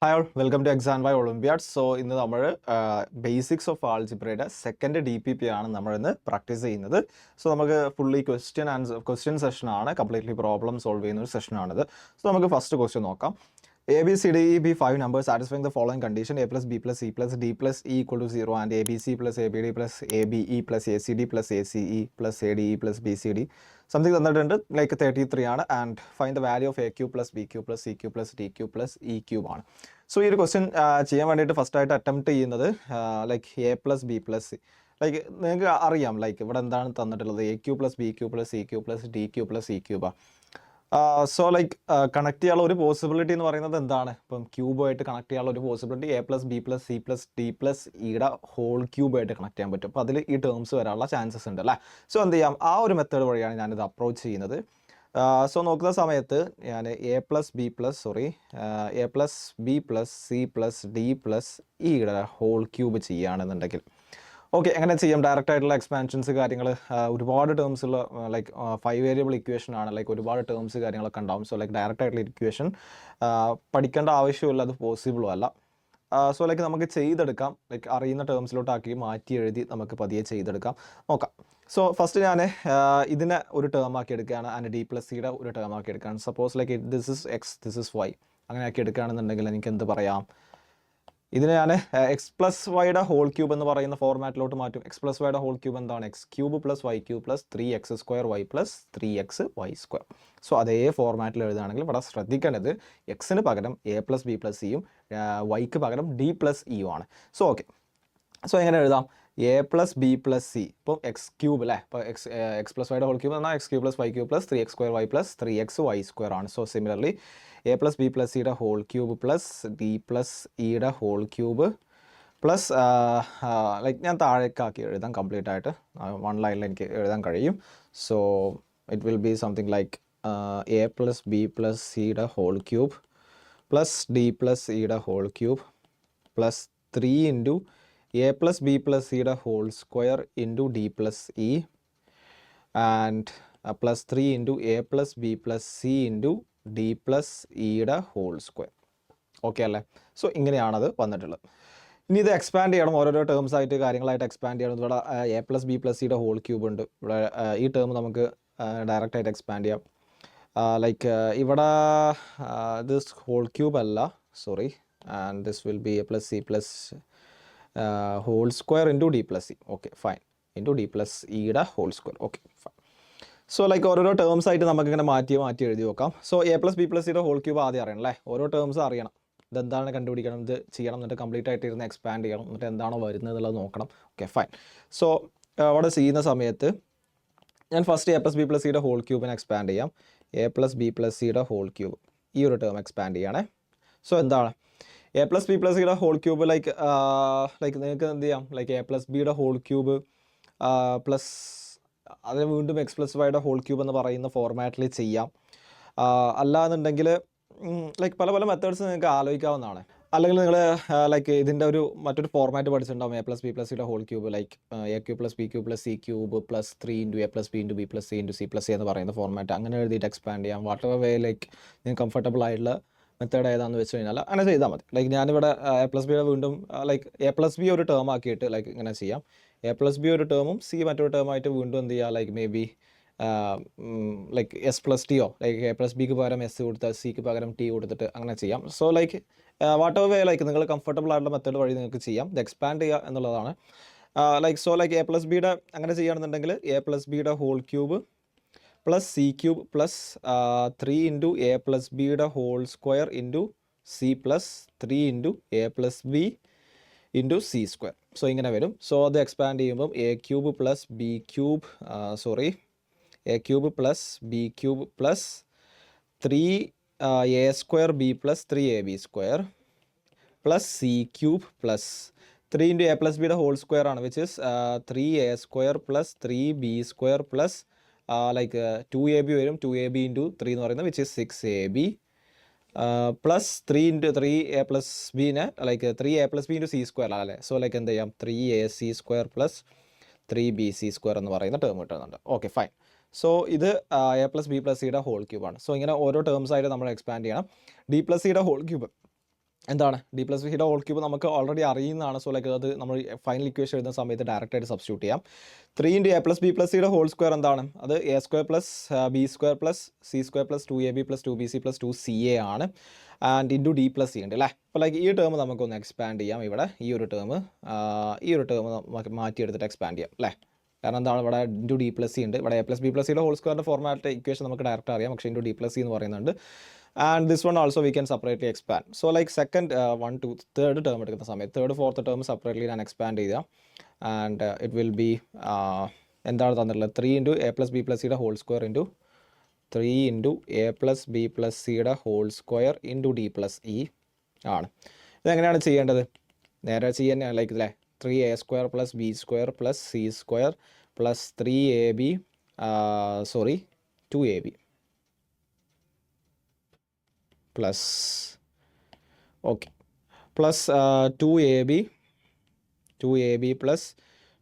Hi all, welcome to Exam by Olympiad. So ഇന്ന് നമ്മൾ basics of ആൾജിബ്രയുടെ second DPP ആണ് നമ്മൾ ഇന്ന് പ്രാക്ടീസ് ചെയ്യുന്നത്. സോ നമുക്ക് ഫുള്ളി ക്വസ്റ്റ്യൻ സെഷനാണ്, കംപ്ലീറ്റ്ലി പ്രോബ്ലം സോൾവ് ചെയ്യുന്ന ഒരു സെഷനാണിത്. സോ നമുക്ക് ഫസ്റ്റ് ക്വസ്റ്റ്യൻ നോക്കാം. A, B, C, D, E, be 5 numbers satisfying the following condition: A plus B plus C plus D plus E equal to 0 and ABC plus ABD plus ABE plus ACD plus ACE plus ADE plus BCD. Something തന്നിട്ടുണ്ട്, like 33 ആണ്. And find the value of AQ plus BQ plus CQ plus DQ plus EQ ആണ്. So ഈ ഒരു question ചെയ്യാൻ വേണ്ടിയിട്ട് ഫസ്റ്റായിട്ട് attempt ചെയ്യുന്നത് like A plus B plus C. Like നിങ്ങൾക്ക് അറിയാം, ലൈക്ക് ഇവിടെ എന്താണ് തന്നിട്ടുള്ളത്, AQ plus BQ plus CQ plus DQ plus EQ. So like connect ചെയ്യാനുള്ള ഒരു പോസിബിലിറ്റി എന്ന് പറയുന്നത് എന്താണ്, ഇപ്പം ക്യൂബായിട്ട് കണക്ട് ചെയ്യാനുള്ള ഒരു possibility A plus B plus C plus D plus Eയുടെ ഹോൾ ക്യൂബായിട്ട് കണക്ട് ചെയ്യാൻ പറ്റും. അപ്പോൾ അതിൽ ഈ ടേംസ് വരാനുള്ള ചാൻസസ് ഉണ്ട് അല്ലേ. സോ എന്ത് ചെയ്യാം, ആ ഒരു മെത്തേഡ് വഴിയാണ് ഞാനിത് അപ്രോച്ച് ചെയ്യുന്നത്. സോ നോക്കുന്ന സമയത്ത് ഞാൻ A plus B plus C plus D plus Eയുടെ ഹോൾ ക്യൂബ് ചെയ്യുകയാണെന്നുണ്ടെങ്കിൽ ഓക്കെ, എങ്ങനെ ചെയ്യാം? ഡയറക്റ്റ് ആയിട്ടുള്ള എക്സ്പാൻഷൻസ് കാര്യങ്ങൾ, ഒരുപാട് ടേംസ് ഉള്ള ലൈക്ക് 5 വേരിയബിൾ ഇക്വേഷൻ ആണ്, ലൈക്ക് ഒരുപാട് ടേംസ് കാര്യങ്ങളൊക്കെ ഉണ്ടാവും. സോ ലൈക്ക് ഡയറക്റ്റ് ആയിട്ടുള്ള ഇക്വേഷൻ പഠിക്കേണ്ട ആവശ്യമില്ല, അത് പോസിബിളും അല്ല. സോ ലൈക്ക് നമുക്ക് ചെയ്തെടുക്കാം, ലൈക്ക് അറിയുന്ന ടേംസിലോട്ടാക്കി മാറ്റി എഴുതി നമുക്ക് പതിയെ ചെയ്തെടുക്കാം, നോക്കാം. സോ ഫസ്റ്റ് ഞാൻ ഇതിനെ ഒരു ടേം ആക്കി എടുക്കുകയാണ്, ആൻഡ് D plus Cയുടെ ഒരു ടേം ആക്കി എടുക്കുകയാണ്. Suppose like this is X, this is Y, അങ്ങനെ ആക്കി എടുക്കുകയാണെന്നുണ്ടെങ്കിൽ എനിക്ക് എന്ത് പറയാം, ഇതിനെ ഞാൻ എക്സ് പ്ലസ് വൈയുടെ ഹോൾ ക്യൂബ് എന്ന് പറയുന്ന ഫോർമാറ്റിലോട്ട് മാറ്റും. എക്സ് പ്ലസ് വൈയുടെ ഹോൾ ക്യൂബ് എന്താണ്? X cube plus Y cube plus 3x² plus 3xy². So അതേ ഫോർമാറ്റിൽ എഴുതുകയാണെങ്കിൽ ഇവിടെ ശ്രദ്ധിക്കേണ്ടത് എക്സിന് പകരം A plus B plus Cയും വൈക്ക് പകരം D plus Eയും ആണ്. സോ ഓക്കെ, സോ എങ്ങനെ എഴുതാം? A plus B plus C, ഇപ്പോൾ എക്സ് ക്യൂബ് അല്ലേ, ഇപ്പോൾ എക്സ് പ്ലസ് വൈയുടെ ഹോൾ ക്യൂബ് എന്നാൽ X cube plus Y cube plus 3x² plus 3xy² ആണ്. So similarly A plus B plus Cയുടെ whole cube plus D plus Eയുടെ whole cube plus like ഞാൻ താഴേക്കാക്കി എഴുതാം കംപ്ലീറ്റ് ആയിട്ട്, 1 ലൈനിൽ എനിക്ക് എഴുതാൻ കഴിയും. So it will be something like A plus B plus Cയുടെ whole cube plus D plus Eയുടെ whole cube plus 3 into A plus B plus Cയുടെ whole square into D plus E and plus 3 into A plus B plus C into D plus Eയുടെ whole square. Okay അല്ലേ? So ഇങ്ങനെയാണത് വന്നിട്ടുള്ളത്. ഇനി ഇത് expand ചെയ്യണം, ഓരോരോ ടേംസ് ആയിട്ട് കാര്യങ്ങളായിട്ട് എക്സ്പാൻഡ് ചെയ്യണം. ഇവിടെ A plus B plus Cയുടെ ഹോൾ ക്യൂബ് ഉണ്ട്, ഇവിടെ ഈ ടേം നമുക്ക് ഡയറക്റ്റ് ആയിട്ട് എക്സ്പാൻഡ് ചെയ്യാം. ലൈക്ക് ഇവിടെ ദിസ് ഹോൾ ക്യൂബ് അല്ല, sorry, and this will be A plus C plus whole square into D plus E. Okay fine, into D plus Eയുടെ whole square. Okay fine. So like ഓരോരോ terms ആയിട്ട് നമുക്കിങ്ങനെ മാറ്റി എഴുതി നോക്കാം. So A plus B plus Cയുടെ whole cube ആദ്യം അറിയണം അല്ലേ, ഓരോ ടേംസ് അറിയണം, ഇതെന്താണ് കണ്ടുപിടിക്കണം, ഇത് ചെയ്യണം, എന്നിട്ട് കംപ്ലീറ്റ് ആയിട്ട് ഇരുന്ന് എക്സ്പാൻഡ് ചെയ്യണം, എന്നിട്ട് എന്താണോ വരുന്നത് എന്നുള്ളത് നോക്കണം. Okay fine. സോ അവിടെ ചെയ്യുന്ന സമയത്ത് ഞാൻ first A plus B plus Cയുടെ ഹോൾ ക്യൂബിനെ എക്സ്പാൻഡ് ചെയ്യാം. A plus B plus Cയുടെ ഹോൾ ക്യൂബ്, ഈ ഒരു ടേം എക്സ്പാൻഡ് ചെയ്യണേ. സോ എന്താണ് A plus B plus Cയുടെ ഹോൾ ക്യൂബ്, ലൈക്ക് നിങ്ങൾക്ക് എന്ത് ചെയ്യാം, ലൈക്ക് A plus Bയുടെ ഹോൾ ക്യൂബ് പ്ലസ് അതിന് വീണ്ടും എക്സ് പ്ലസ് വൈയുടെ ഹോൾ ക്യൂബ് എന്ന് പറയുന്ന ഫോർമാറ്റിൽ ചെയ്യാം. അല്ലാന്നുണ്ടെങ്കിൽ ലൈക്ക് പല പല മെത്തേഡ്സ് നിങ്ങൾക്ക് ആലോചിക്കാവുന്നതാണ്. അല്ലെങ്കിൽ നിങ്ങൾ ലൈക്ക് ഇതിൻ്റെ മറ്റൊരു ഫോർമാറ്റ് പഠിച്ചിട്ടുണ്ടാവും, A plus B plus Cയുടെ whole cube, like A cube plus B cube plus C cube plus 3 into A plus B into B plus C into C plus A എന്ന് പറയുന്ന format, അങ്ങനെ എഴുതിയിട്ട് expand ചെയ്യാം. What ever way like നിങ്ങൾക്ക് comfortable ആയിട്ടുള്ള method ഏതാണെന്ന് വെച്ച് കഴിഞ്ഞാൽ അങ്ങനെ ചെയ്താൽ മതി. ലൈക്ക് ഞാനിവിടെ A plus Bയുടെ വീണ്ടും ലൈക്ക് A plus B ഒരു ടേം ആക്കിയിട്ട് ലൈക്ക് ഇങ്ങനെ ചെയ്യാം. A plus B ഒരു ടേമും C മറ്റൊരു ടേമായിട്ട് വീണ്ടും എന്ത് ചെയ്യുക, like may be like S plus T like A plus Bക്ക് പകരം S കൊടുത്താൽ Cക്ക് പകരം T കൊടുത്തിട്ട് അങ്ങനെ ചെയ്യാം. So like whatever way like നിങ്ങൾ കംഫർട്ടബിൾ ആയിട്ടുള്ള മെത്തേഡ് വഴി നിങ്ങൾക്ക് ചെയ്യാം. ഇത് എക്സ്പാൻഡ് ചെയ്യുക എന്നുള്ളതാണ്. Like so like A plus Bയുടെ അങ്ങനെ ചെയ്യുകയാണെന്നുണ്ടെങ്കിൽ A plus Bയുടെ whole cube plus C cube plus 3 into A plus Bയുടെ whole square into C plus 3 into A plus B into C square. So ഇങ്ങനെ വരും. സോ അത് എക്സ്പാൻഡ് ചെയ്യുമ്പം A cube plus B cube A cube plus B cube plus 3 A square B plus 3AB square plus C cube plus 3 into A plus Bയുടെ whole square ആണ്, which is 3A square plus 3B square plus like 2AB വരും, 2AB into 3 എന്ന് പറയുന്നത് which is 6AB plus 3 into 3A plus ബീനെ like 3A plus B into C square അല്ലേ. So like എന്ത് ചെയ്യാം, 3AC square plus 3BC square എന്ന് പറയുന്ന term കിട്ടുന്നുണ്ട്. Okay fine. സോ ഇത് A plus B plus Cയുടെ ഹോൾ ക്യൂബാണ്. സോ ഇങ്ങനെ ഓരോ ടേംസ് ആയിട്ട് നമ്മൾ എക്സ്പാൻഡ് ചെയ്യണം. D plus Cയുടെ ഹോൾ ക്യൂബ് എന്താണ് ഡി പ്ലസ് ബിയുടെ ഹോൾ ക്യൂബ് നമുക്ക് ഓൾറെഡി അറിയുന്നതാണ്. സോ ലൈക്ക് അത് നമ്മൾ ഫൈനൽ ഇക്വേഷൻ എഴുതുന്ന സമയത്ത് ഡയറക്റ്റായിട്ട് സബ്സ്റ്റിറ്റ്യൂട്ട് ചെയ്യാം. 3 into A plus B plus സിയുടെ ഹോൾ സ്ക്വയർ എന്താണ്? അത് A square plus B square plus C square plus 2ab plus 2bc plus 2ca ആണ്. And into D plus C ഉണ്ട് അല്ലേ. അപ്പോൾ ലൈക്ക് ഈ ടേം നമുക്കൊന്ന് എക്സ്പാൻഡ് ചെയ്യാം. ഇവിടെ ഈ ഒരു ടേം നമുക്ക് മാറ്റിയെടുത്തിട്ട് എക്സ്പാൻഡ് ചെയ്യാം അല്ലേ. കാരണം എന്താണ് ഇവിടെ ഇൻറ്റു ഡി പ്ലസ് സി ഉണ്ട്. ഇവിടെ എ പ്ലസ് ബി പ്ലസ് സിയുടെ ഹോൾ സ്ക്വയറിൻ്റെ ഫോർമാറ്റ് ഇക്വേഷൻ നമുക്ക് ഡയറക്റ്റ് അറിയാം. പക്ഷേ ഇൻറ്റു ഡി പ്ലസ് സി എന്ന് പറയുന്നുണ്ട്. And this one also we can separately expand. So like second 1 2 third term എടുക്കുന്ന സമയത്ത് third fourth term separately ഞാൻ എക്സ്പാൻഡ് ചെയ്യുക. ആൻഡ് ഇറ്റ് വിൽ ബി എന്താണ് തന്നിട്ടുള്ളത് 3 into A plus B plus സിയുടെ whole square into 3 into A plus B plus സിയുടെ whole square into D plus E ആണ്. ഇതെങ്ങനെയാണ് ചെയ്യേണ്ടത്? നേരെ ചെയ്യാൻ ലൈക്ക് അല്ലേ 3a square plus B square plus C square plus 3ab 2ab plus okay plus 2ab plus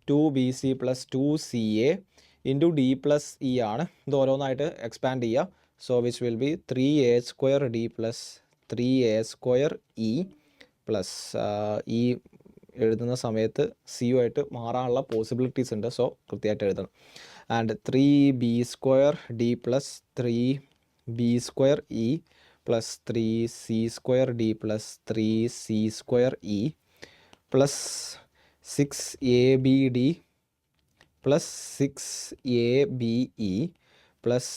2bc plus 2ca into d plus e ആണ്. ഇത് ഓരോന്നായിട്ട് എക്സ്പാൻഡ് ചെയ്യുക. So which will B 3a square d plus 3a square E plus ഈ എഴുതുന്ന സമയത്ത് സിയുമായിട്ട് മാറാനുള്ള possibilities ഉണ്ട്. So കൃത്യമായിട്ട് എഴുതണം. And 3b square d plus 3b square E plus 3c square d plus 3c square e plus 6abd plus 6abe plus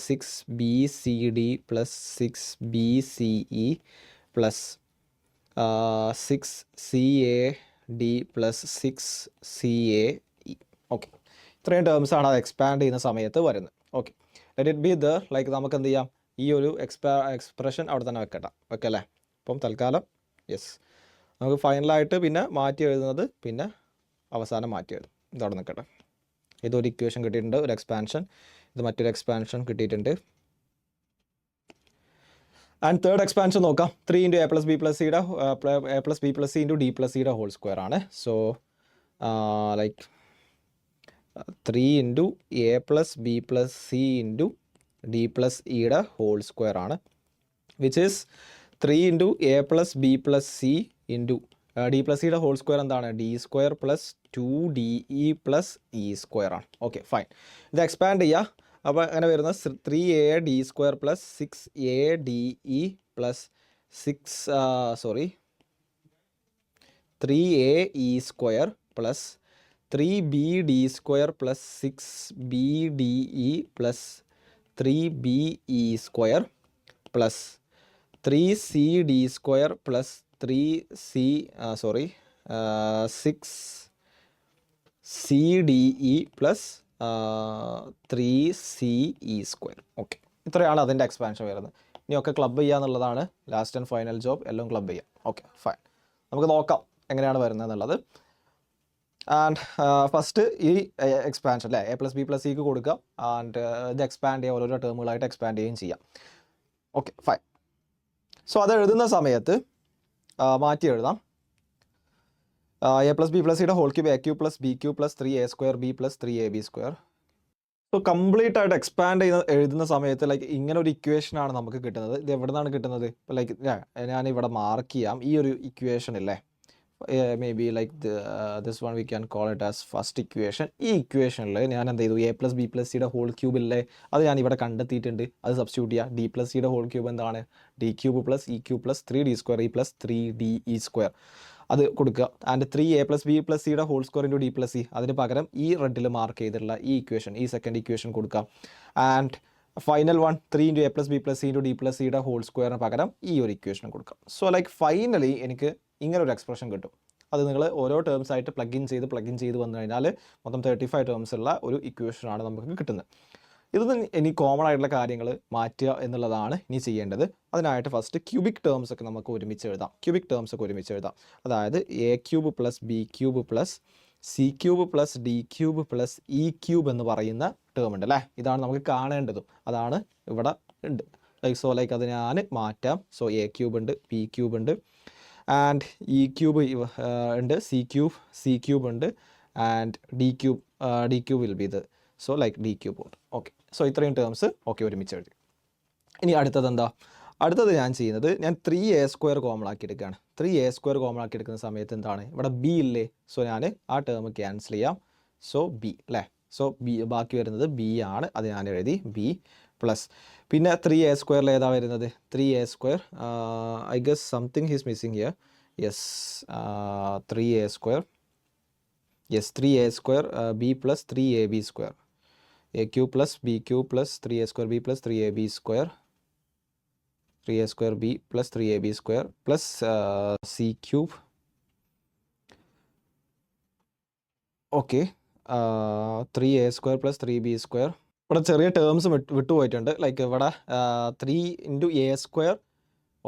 6bcd plus 6bce plus 6cad plus 6cae. Okay, ഇത്രയും ടേംസാണ് അത് expand ചെയ്യുന്ന സമയത്ത് വരുന്നത്. Okay, let it be there. Like നമുക്ക് എന്ത് ചെയ്യാം, ഈ ഒരു എക്സ്പ്രഷൻ അവിടെ തന്നെ വെക്കല്ലേ. അപ്പം തൽക്കാലം യെസ്, നമുക്ക് ഫൈനലായിട്ട് പിന്നെ മാറ്റി എഴുതുന്നത് പിന്നെ അവസാനം മാറ്റി എഴുതും. ഇതവിടെ നിൽക്കട്ടെ. ഇതൊരു ഇക്വേഷൻ കിട്ടിയിട്ടുണ്ട്, ഒരു എക്സ്പാൻഷൻ. ഇത് മറ്റൊരു എക്സ്പാൻഷൻ കിട്ടിയിട്ടുണ്ട്. ആൻഡ് തേർഡ് എക്സ്പാൻഷൻ നോക്കാം. 3 into A plus B plus സിയുടെ A plus B plus C into D plus സിയുടെ ഹോൾ സ്ക്വയർ ആണ്. So like 3 into A plus B plus C into D plus ഇയുടെ whole square ആണ്. Which is 3 into A plus B plus C into D plus സിയുടെ whole square എന്താണ്? D square plus 2de plus E square ആണ്. Okay fine. ഇത് expand ചെയ്യുക. അപ്പോൾ അങ്ങനെ വരുന്ന 3ad square plus 6ade plus 3ae square plus 3bd square plus 6bde plus 3be square plus 3cd square plus 6cde plus 3ce square. Okay, ഇത്രയാണ് അതിൻ്റെ expansion വരുന്നത്. ഇനിയൊക്കെ ക്ലബ് ചെയ്യുക എന്നുള്ളതാണ് ലാസ്റ്റ് ആൻഡ് ഫൈനൽ ജോബ്. എല്ലാം ക്ലബ് ചെയ്യാം. Okay fine. നമുക്ക് നോക്കാം എങ്ങനെയാണ് വരുന്നത് എന്നുള്ളത്. ആൻഡ് ഫസ്റ്റ് ഈ എക്സ്പാൻഷൻ അല്ലേ എ പ്ലസ് ബി പ്ലസ് സിക്ക് കൊടുക്കാം. ആൻഡ് ഇത് എക്സ്പാൻഡ് ചെയ്യുക, ഓരോരോ ടേമുകളായിട്ട് എക്സ്പാൻഡ് ചെയ്യുകയും ചെയ്യാം. Okay fine. സോ അത് എഴുതുന്ന സമയത്ത് മാറ്റി എഴുതാം. എ പ്ലസ് ബി പ്ലസ് സിയുടെ whole cube a cube plus B cube plus 3a square b plus 3ab square. So complete ആയിട്ട് എക്സ്പാൻഡ് എഴുതുന്ന സമയത്ത് ലൈക്ക് ഇങ്ങനെ ഒരു ഇക്വേഷൻ ആണ് നമുക്ക് കിട്ടുന്നത്. ഇത് എവിടെ നിന്നാണ് കിട്ടുന്നത്? ഇപ്പോൾ ലൈക്ക് ഞാനിവിടെ മാർക്ക് ചെയ്യാം. ഈ ഒരു ഇക്വേഷൻ ഇല്ലേ, may be like this one we can call it as first equation. ഈ ഇക്വേഷനിൽ ഞാൻ എന്ത് ചെയ്തു, എ പ്ലസ് ബി പ്ലസ് സിയുടെ ഹോൾ ക്യൂബില്ലേ അത് ഞാൻ ഇവിടെ കണ്ടെത്തിയിട്ടുണ്ട്. അത് സബ്സ്റ്റിറ്റ്യൂട്ട് ചെയ്യുക. ഡി പ്ലസ് സിയുടെ ഹോൾ ക്യൂബ് എന്താണ്? D cube plus E cube plus 3d square E plus 3de square അത് കൊടുക്കുക. And 3a plus B plus സിയുടെ whole square into D plus C, അതിന് പകരം ഈ റെഡിൽ മാർക്ക് ചെയ്തിട്ടുള്ള ഈ ഇക്വേഷൻ, ഈ സെക്കൻഡ് ഇക്വേഷൻ കൊടുക്കാം. And final one 3 into A plus B plus C into D plus സിയുടെ ഹോൾ സ്ക്വയറിന് പകരം ഈ ഒരു ഇക്വേഷൻ കൊടുക്കാം. സോ ലൈക്ക് ഫൈനലി എനിക്ക് ഇങ്ങനെ ഒരു എക്സ്പ്രഷൻ കിട്ടും. അത് നിങ്ങൾ ഓരോ ടേംസ് ആയിട്ട് പ്ലഗ് ഇൻ ചെയ്ത് വന്നു കഴിഞ്ഞാൽ മൊത്തം 35 ടേംസ് ഉള്ള ഒരു ഇക്വേഷനാണ് നമുക്ക് കിട്ടുന്നത്. ഇതൊന്നും ഇനി കോമൺ ആയിട്ടുള്ള കാര്യങ്ങൾ മാറ്റുക എന്നുള്ളതാണ് ഇനി ചെയ്യേണ്ടത്. അതിനായിട്ട് ഫസ്റ്റ് ക്യൂബിക് ടേംസ് ഒക്കെ നമുക്ക് ഒരുമിച്ച് എഴുതാം. അതായത് A cube plus B cube plus C cube plus D cube plus E cube എന്ന് പറയുന്ന ടേം ഉണ്ട് അല്ലേ. ഇതാണ് നമുക്ക് കാണേണ്ടതും, അതാണ് ഇവിടെ ഉണ്ട്. സോ ലൈക്ക് അത് ഞാൻ മാറ്റാം. സോ എ ക്യൂബ് ഉണ്ട്, ബി ക്യൂബ് ഉണ്ട്, ആൻഡ് ഇ ക്യൂബ് ഉണ്ട്, സി ക്യൂബ് ഉണ്ട്, and D cube will be ഇത്. സോ ലൈക്ക് ഡി ക്യൂബ് ഉണ്ട്. ഓക്കെ, സോ ഇത്രയും ടേംസ് ഓക്കെ ഒരുമിച്ച് എഴുതി. ഇനി അടുത്തത് എന്താ? അടുത്തത് ഞാൻ ചെയ്യുന്നത് ഞാൻ 3a² കോമൺ ആക്കി എടുക്കുകയാണ്. 3a² കോമൺ ആക്കി എടുക്കുന്ന സമയത്ത് എന്താണ് ഇവിടെ ബി ഇല്ലേ? സോ ഞാൻ ആ ടേം ക്യാൻസൽ ചെയ്യാം. സോ ബി അല്ലേ? സോ ബി ബാക്കി വരുന്നത് ബി ആണ്. അത് ഞാൻ എഴുതി ബി പ്ലസ് പിന്നെ 3a² ഏതാ വരുന്നത്? 3a², I guess something is missing here. Yes, 3a². Yes, 3a² b plus 3ab². a³ plus b³ plus 3a² b plus 3ab² 3a² b plus 3ab² plus c³ okay, 3a² plus 3b². ഇവിടെ ചെറിയ terms വിട്ടുപോയിട്ടുണ്ട്. Like ഇവിടെ 3 into a².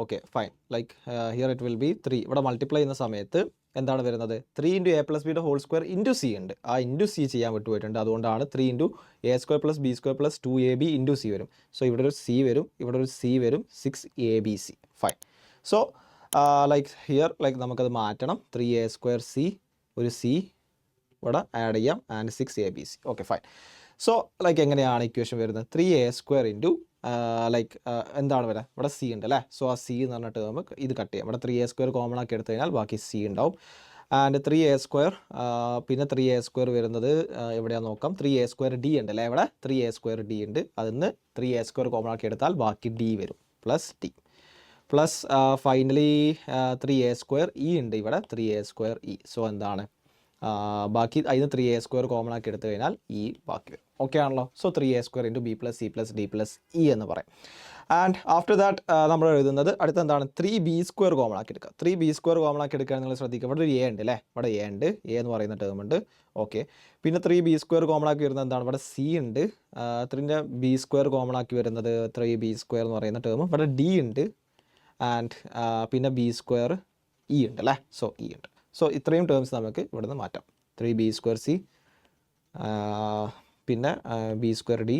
Okay fine, like here it will be 3. ഇവിടെ multiply ചെയ്യുന്ന സമയത്ത് എന്താണ് വരുന്നത്? 3 into a plus ബിയുടെ whole square into C ഉണ്ട്. ആ ഇൻറ്റു സി ചെയ്യാൻ വിട്ടുപോയിട്ടുണ്ട്. അതുകൊണ്ടാണ് 3 into a² plus b² plus 2ab into C വരും. സോ ഇവിടെ ഒരു സി വരും, ഇവിടെ ഒരു സി വരും, 6abc. Fine. So like here like നമുക്കത് മാറ്റണം. 3a² c, ഒരു സി ഇവിടെ ആഡ് ചെയ്യാം, and 6abc. Okay fine. So like എങ്ങനെയാണ് ഇക്വേഷൻ വരുന്നത്? 3a² ഇൻറ്റു ലൈക്ക് എന്താണ് വരിക? ഇവിടെ സി ഉണ്ട് അല്ലേ? സോ ആ സി എന്ന് പറഞ്ഞ ടേം ഇത് കട്ട് ചെയ്യാം. ഇവിടെ 3a² കോമൺ ആക്കി എടുത്തു കഴിഞ്ഞാൽ ബാക്കി സി ഉണ്ടാവും. ആൻഡ് 3a², പിന്നെ 3a² വരുന്നത് എവിടെയാണെന്ന് നോക്കാം. 3a² d ഉണ്ട് അല്ലേ? ഇവിടെ 3a² d ഉണ്ട്. അതിന് 3a² കോമൺ ആക്കി എടുത്താൽ ബാക്കി d വരും, plus d plus finally 3a² e ഉണ്ട്. ഇവിടെ 3a² e. സോ എന്താണ് ബാക്കി അതിന് 3a² കോമൺ ആക്കി എടുത്തു കഴിഞ്ഞാൽ ഈ ബാക്കി വരും. ഓക്കെ ആണല്ലോ? So 3a² into b plus C plus D plus E എന്ന് പറയും. ആൻഡ് ആഫ്റ്റർ ദാറ്റ് നമ്മൾ എഴുതുന്നത് അടുത്ത എന്താണ്? 3b² കോമൺ ആക്കി എടുക്കുക. 3b² കോമൺ ആക്കി എടുക്കുക നിങ്ങൾ ശ്രദ്ധിക്കുക. ഇവിടെ ഒരു എ ഉണ്ട് അല്ലേ? ഇവിടെ എ ഉണ്ട്, എ എന്ന് പറയുന്ന ടേം ഉണ്ട്. ഓക്കെ, പിന്നെ 3b² കോമൺ ആക്കി വരുന്നത് എന്താണ്? ഇവിടെ സി ഉണ്ട്. 3ൻ്റെ b² കോമൺ ആക്കി വരുന്നത് 3b² എന്ന് പറയുന്ന ടേം. ഇവിടെ ഡി ഉണ്ട്, ആൻഡ് പിന്നെ b² ഇ ഉണ്ട് അല്ലേ? സോ ഇ ഉണ്ട്. സോ ഇത്രയും ടേംസ് നമുക്ക് ഇവിടുന്ന് മാറ്റാം. 3b² c, പിന്നെ b² d,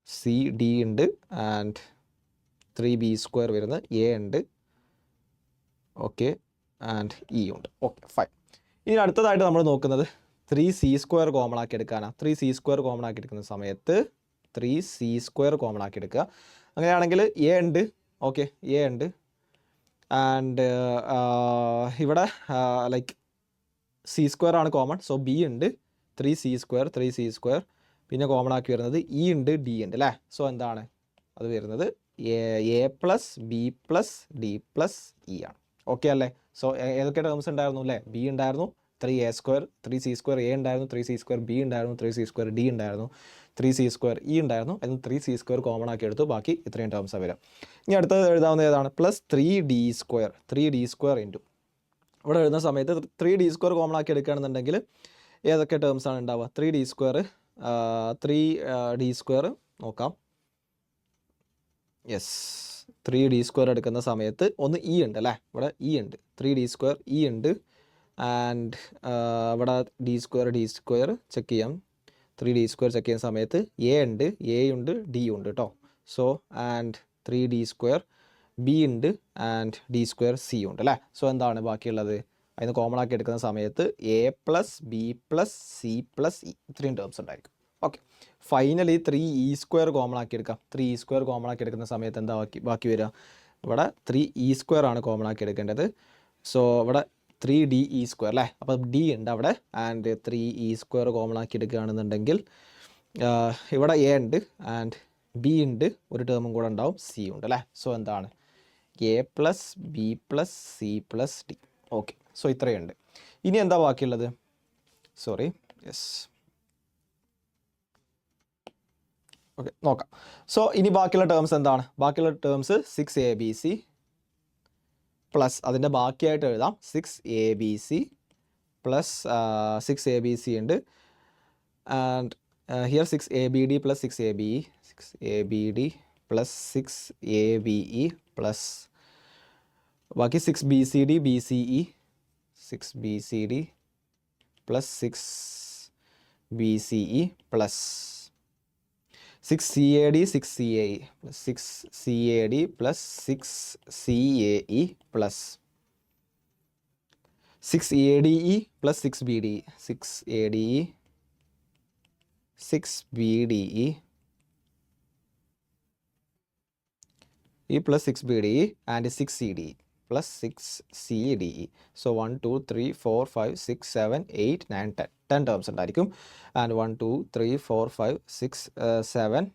സി ഡി ഉണ്ട്, ആൻഡ് 3b² വരുന്നത് എ ഉണ്ട്. ഓക്കെ, ആൻഡ് ഇ ഉണ്ട്. Okay fine. ഇനി അടുത്തതായിട്ട് നമ്മൾ നോക്കുന്നത് 3c² കോമൺ ആക്കി എടുക്കാനാണ്. 3c² കോമൺ ആക്കി എടുക്കുന്ന സമയത്ത് 3c² കോമൺ ആക്കി എടുക്കുക. അങ്ങനെയാണെങ്കിൽ എ ഉണ്ട്. ഓക്കെ, എ ഉണ്ട്, ആൻഡ് ഇവിടെ ലൈക്ക് c² ആണ് കോമൺ. സോ ബി ഉണ്ട്, 3c², പിന്നെ കോമൺ ആക്കി വരുന്നത് ഇ ഉണ്ട്, ഡി ഉണ്ട് അല്ലേ? സോ എന്താണ് അത് വരുന്നത്? A plus B plus D plus E ആണ്. ഓക്കെ അല്ലേ? സോ ഏതൊക്കെ ടേംസ് ഉണ്ടായിരുന്നു അല്ലേ? ബി ഉണ്ടായിരുന്നു, 3a², 3c² എ ഉണ്ടായിരുന്നു, 3c² ബി ഉണ്ടായിരുന്നു, 3c² ഡി ഉണ്ടായിരുന്നു, 3c² ഇ ഉണ്ടായിരുന്നു. അതിന് 3c² കോമൺ ആക്കി എടുത്തു. ബാക്കി ഇത്രയും ടേംസാണ് വരിക. ഇനി അടുത്തത് എഴുതാവുന്നത് ഏതാണ്? Plus 3d². 3d² ഇൻറ്റു ഇവിടെ എഴുതുന്ന സമയത്ത് 3d² കോമൺ ആക്കി എടുക്കുകയാണെന്നുണ്ടെങ്കിൽ ഏതൊക്കെ ടേംസാണ് ഉണ്ടാവുക? 3d², 3d² നോക്കാം. യെസ്, 3d² എടുക്കുന്ന സമയത്ത് ഒന്ന് ഇ ഉണ്ട് അല്ലേ? ഇവിടെ ഇ ഉണ്ട്, 3d² ഇ ഉണ്ട്, ആൻഡ് ഇവിടെ d² ചെക്ക് ചെയ്യാം. 3d² ചെക്ക് ചെയ്യുന്ന സമയത്ത് എ ഉണ്ട്, എ ഉണ്ട്, ഡി ഉണ്ട് കേട്ടോ. സോ ആൻഡ് 3d² ബി ഉണ്ട്, ആൻഡ് d² സി ഉണ്ട് അല്ലേ? സോ എന്താണ് ബാക്കിയുള്ളത്? അതിന് കോമൺ ആക്കി എടുക്കുന്ന സമയത്ത് A plus B plus C plus E, ഇത്രയും ടേംസ് ഉണ്ടായിരിക്കും. ഓക്കെ, ഫൈനലി 3e² കോമൺ ആക്കി എടുക്കാം. 3e² കോമൺ ആക്കി എടുക്കുന്ന സമയത്ത് എന്താ ബാക്കി വരിക? ഇവിടെ 3e² ആണ് കോമൺ ആക്കി എടുക്കേണ്ടത്. സോ ഇവിടെ 3de² അല്ലേ? അപ്പോൾ ഡി ഉണ്ട് അവിടെ, ആൻഡ് 3e² കോമൺ ആക്കി എടുക്കുകയാണെന്നുണ്ടെങ്കിൽ ഇവിടെ എ ഉണ്ട്, ആൻഡ് ബി ഉണ്ട്, ഒരു ടേമും കൂടെ ഉണ്ടാവും, സി ഉണ്ട് അല്ലേ? സോ എന്താണ് A plus B plus C plus D. Okay, so ഇത്രയുണ്ട്. ഇനി എന്താ ബാക്കിയുള്ളത്? സോറി, യെസ്, ഓക്കെ നോക്കാം. സോ ഇനി ബാക്കിയുള്ള ടേംസ് എന്താണ്? ബാക്കിയുള്ള ടേംസ് 6abc പ്ലസ് അതിൻ്റെ ബാക്കിയായിട്ട് എഴുതാം 6abc പ്ലസ് 6abc ഉണ്ട്, and here 6abd plus 6abe, 6abd plus 6abe plus ബാക്കി 6bcd bce, 6bcd plus 6bce plus 6cad 6cae plus 6cad plus 6cae plus 6ade plus 6bde, 6ade 6bde E plus 6BDE and 6CDE plus 6CDE. So 1, 2, 3, 4, 5, 6, 7, 8, 9, 10. 10 terms ഉണ്ടായിരിക്കും. And 1, 2, 3, 4, 5, 6, 7.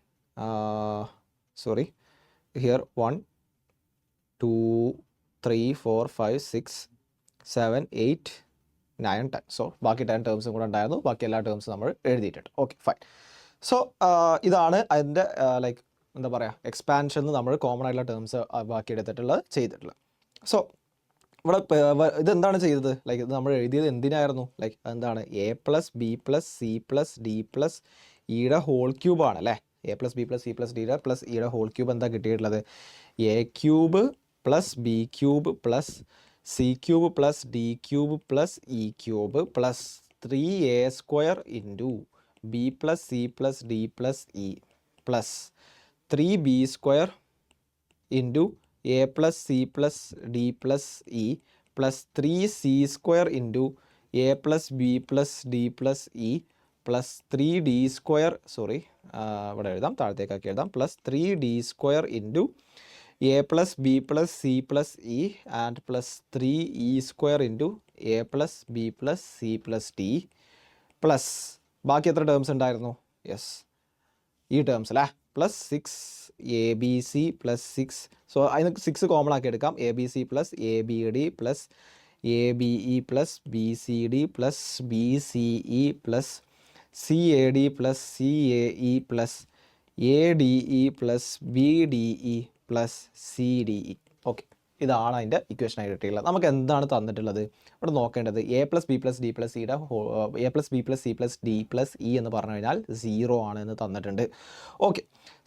Sorry. Here 1, 2, 3, 4, 5, 6, 7, 8, 9, 10. So ബാക്കി 10 ടേംസും കൂടെ ഉണ്ടായിരുന്നു. ബാക്കി എല്ലാ ടേംസും നമ്മൾ എഴുതിയിട്ടുണ്ട്. Okay fine. So ഇതാണ് അതിൻ്റെ ലൈക്ക് എന്താ പറയുക എക്സ്പാൻഷൻ നമ്മൾ കോമൺ ആയിട്ടുള്ള ടേംസ് ബാക്കി എടുത്തിട്ടുള്ളത് ചെയ്തിട്ടുള്ളത്. സോ ഇവിടെ ഇതെന്താണ് ചെയ്തത് ലൈക്ക് ഇത് നമ്മൾ എഴുതിയത് എന്തിനായിരുന്നു ലൈക്ക് എന്താണ് A plus B plus C plus D plus ഇയുടെ ഹോൾ ക്യൂബാണ് അല്ലേ. A plus B plus C plus ഡിയുടെ പ്ലസ് ഇയുടെ ഹോൾ ക്യൂബ് എന്താ കിട്ടിയിട്ടുള്ളത് A cube plus B cube plus C cube plus D cube plus E cube plus 3a square into b plus C plus D plus E plus 3b square into A plus C plus D plus E plus 3c square into A plus B plus D plus E plus 3d square ഇവിടെ എഴുതാം താഴത്തേക്കാക്കി എഴുതാം plus 3d square into A plus B plus C plus E and plus 3e square into A plus B plus C plus D plus ബാക്കി എത്ര terms ഉണ്ടായിരുന്നു yes ഈ terms അല്ലേ plus 6abc plus 6 so അതിന് 6 common ആക്കി എടുക്കാം abc plus abd plus abe plus bcd plus bce plus cad plus cae plus ade plus bde plus cde. Okay ഇതാണ് അതിൻ്റെ ഇക്വേഷനായി കിട്ടിയിട്ടുള്ളത്. നമുക്ക് എന്താണ് തന്നിട്ടുള്ളത് ഇവിടെ നോക്കേണ്ടത് A plus B plus D plus സിയുടെ A plus B plus C plus D plus E എന്ന് പറഞ്ഞു കഴിഞ്ഞാൽ 0 ആണ് എന്ന് തന്നിട്ടുണ്ട്. ഓക്കെ